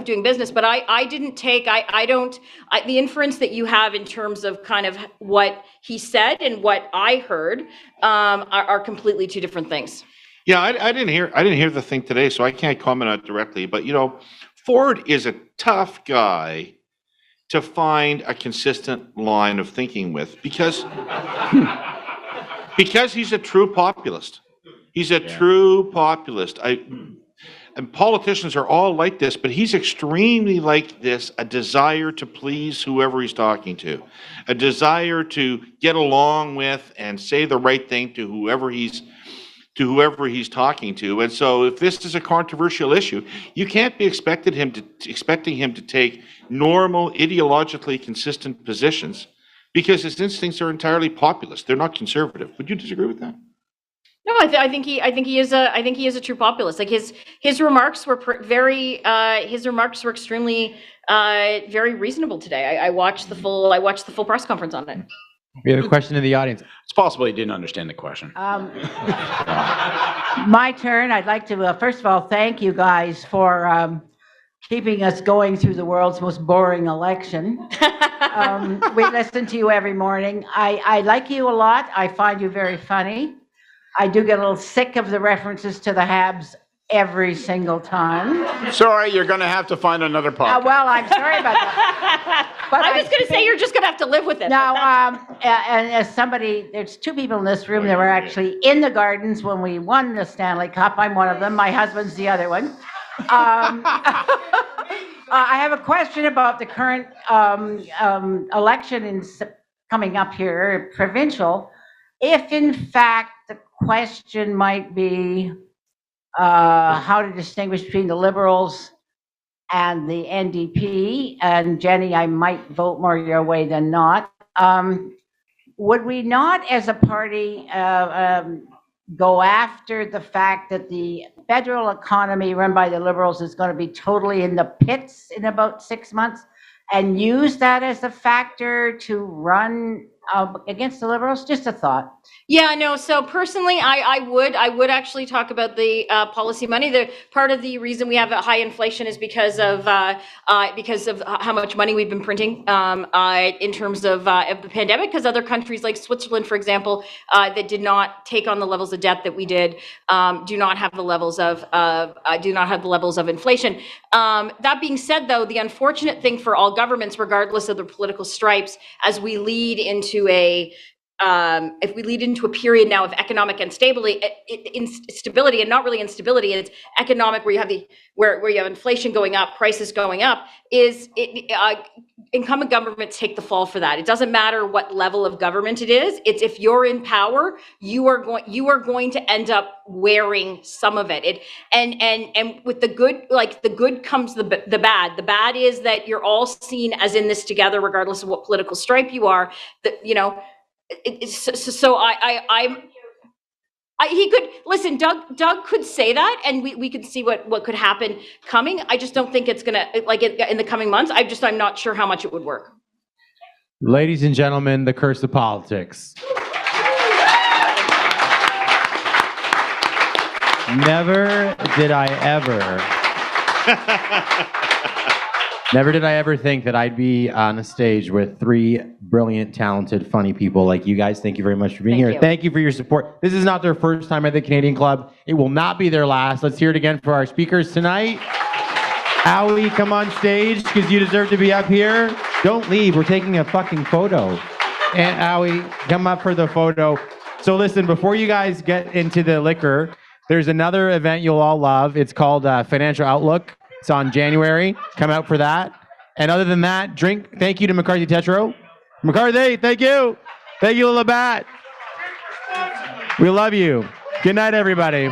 doing business. But I didn't take the inference that you have in terms of kind of what he said and what I heard are completely two different things. Yeah, I didn't hear the thing today, so I can't comment on it directly. But Ford is a tough guy to find a consistent line of thinking with because he's a true populist. He's a true populist. And politicians are all like this, but he's extremely like this, a desire to please whoever he's talking to, a desire to get along with and say the right thing to whoever he's talking to. And so if this is a controversial issue, you can't be expecting him to take normal, ideologically consistent positions because his instincts are entirely populist. They're not conservative. Would you disagree with that? No, I think he is a true populist. Like his remarks were extremely very reasonable today. I watched the full press conference on it. We have a question in the audience. It's possible he didn't understand the question. My turn. I'd like to, first of all, thank you guys for keeping us going through the world's most boring election. We listen to you every morning. I like you a lot. I find you very funny. I do get a little sick of the references to the Habs every single time. Sorry, you're going to have to find another podcast. Well, I'm sorry about that. But I was going to say you're just going to have to live with it. Now, and as somebody, there's two people in this room that were actually in the Gardens when we won the Stanley Cup. I'm one of them. My husband's the other one. I have a question about the current election coming up here, provincial. If in fact the question might be how to distinguish between the Liberals and the NDP, and Jenny, I might vote more your way than not. Would we not, as a party, go after the fact that the federal economy run by the Liberals is going to be totally in the pits in about 6 months, and use that as a factor to run against the Liberals? Just a thought. Yeah, no. So personally, I would actually talk about the policy money. The part of the reason we have a high inflation is because of how much money we've been printing in terms of the pandemic. Because other countries like Switzerland, for example, that did not take on the levels of debt that we did, do not have the levels of inflation. That being said, though, the unfortunate thing for all governments, regardless of their political stripes, as we lead into if we lead into a period now of economic instability, and not really instability, it's economic where you have where you have inflation going up, prices going up, incumbent governments take the fall for that. It doesn't matter what level of government it is. It's if you're in power, you are going to end up wearing some of it. And with the good, like the good comes the bad. The bad is that you're all seen as in this together, regardless of what political stripe you are. He could listen. Doug could say that, and we could see what could happen coming. I just don't think it's gonna in the coming months. I'm not sure how much it would work. Ladies and gentlemen, the curse of politics. Never did I ever think that I'd be on a stage with three brilliant, talented, funny people like you guys. Thank you very much for being here. Thank you for your support. This is not their first time at the Canadian Club. It will not be their last. Let's hear it again for our speakers tonight. Howie, come on stage because you deserve to be up here. Don't leave. We're taking a fucking photo. And Howie, come up for the photo. So listen, before you guys get into the liquor, there's another event you'll all love. It's called Financial Outlook. It's on January. Come out for that. And other than that, drink. Thank you to McCarthy Tetro. McCarthy, thank you. Thank you, Labatt. We love you. Good night, everybody.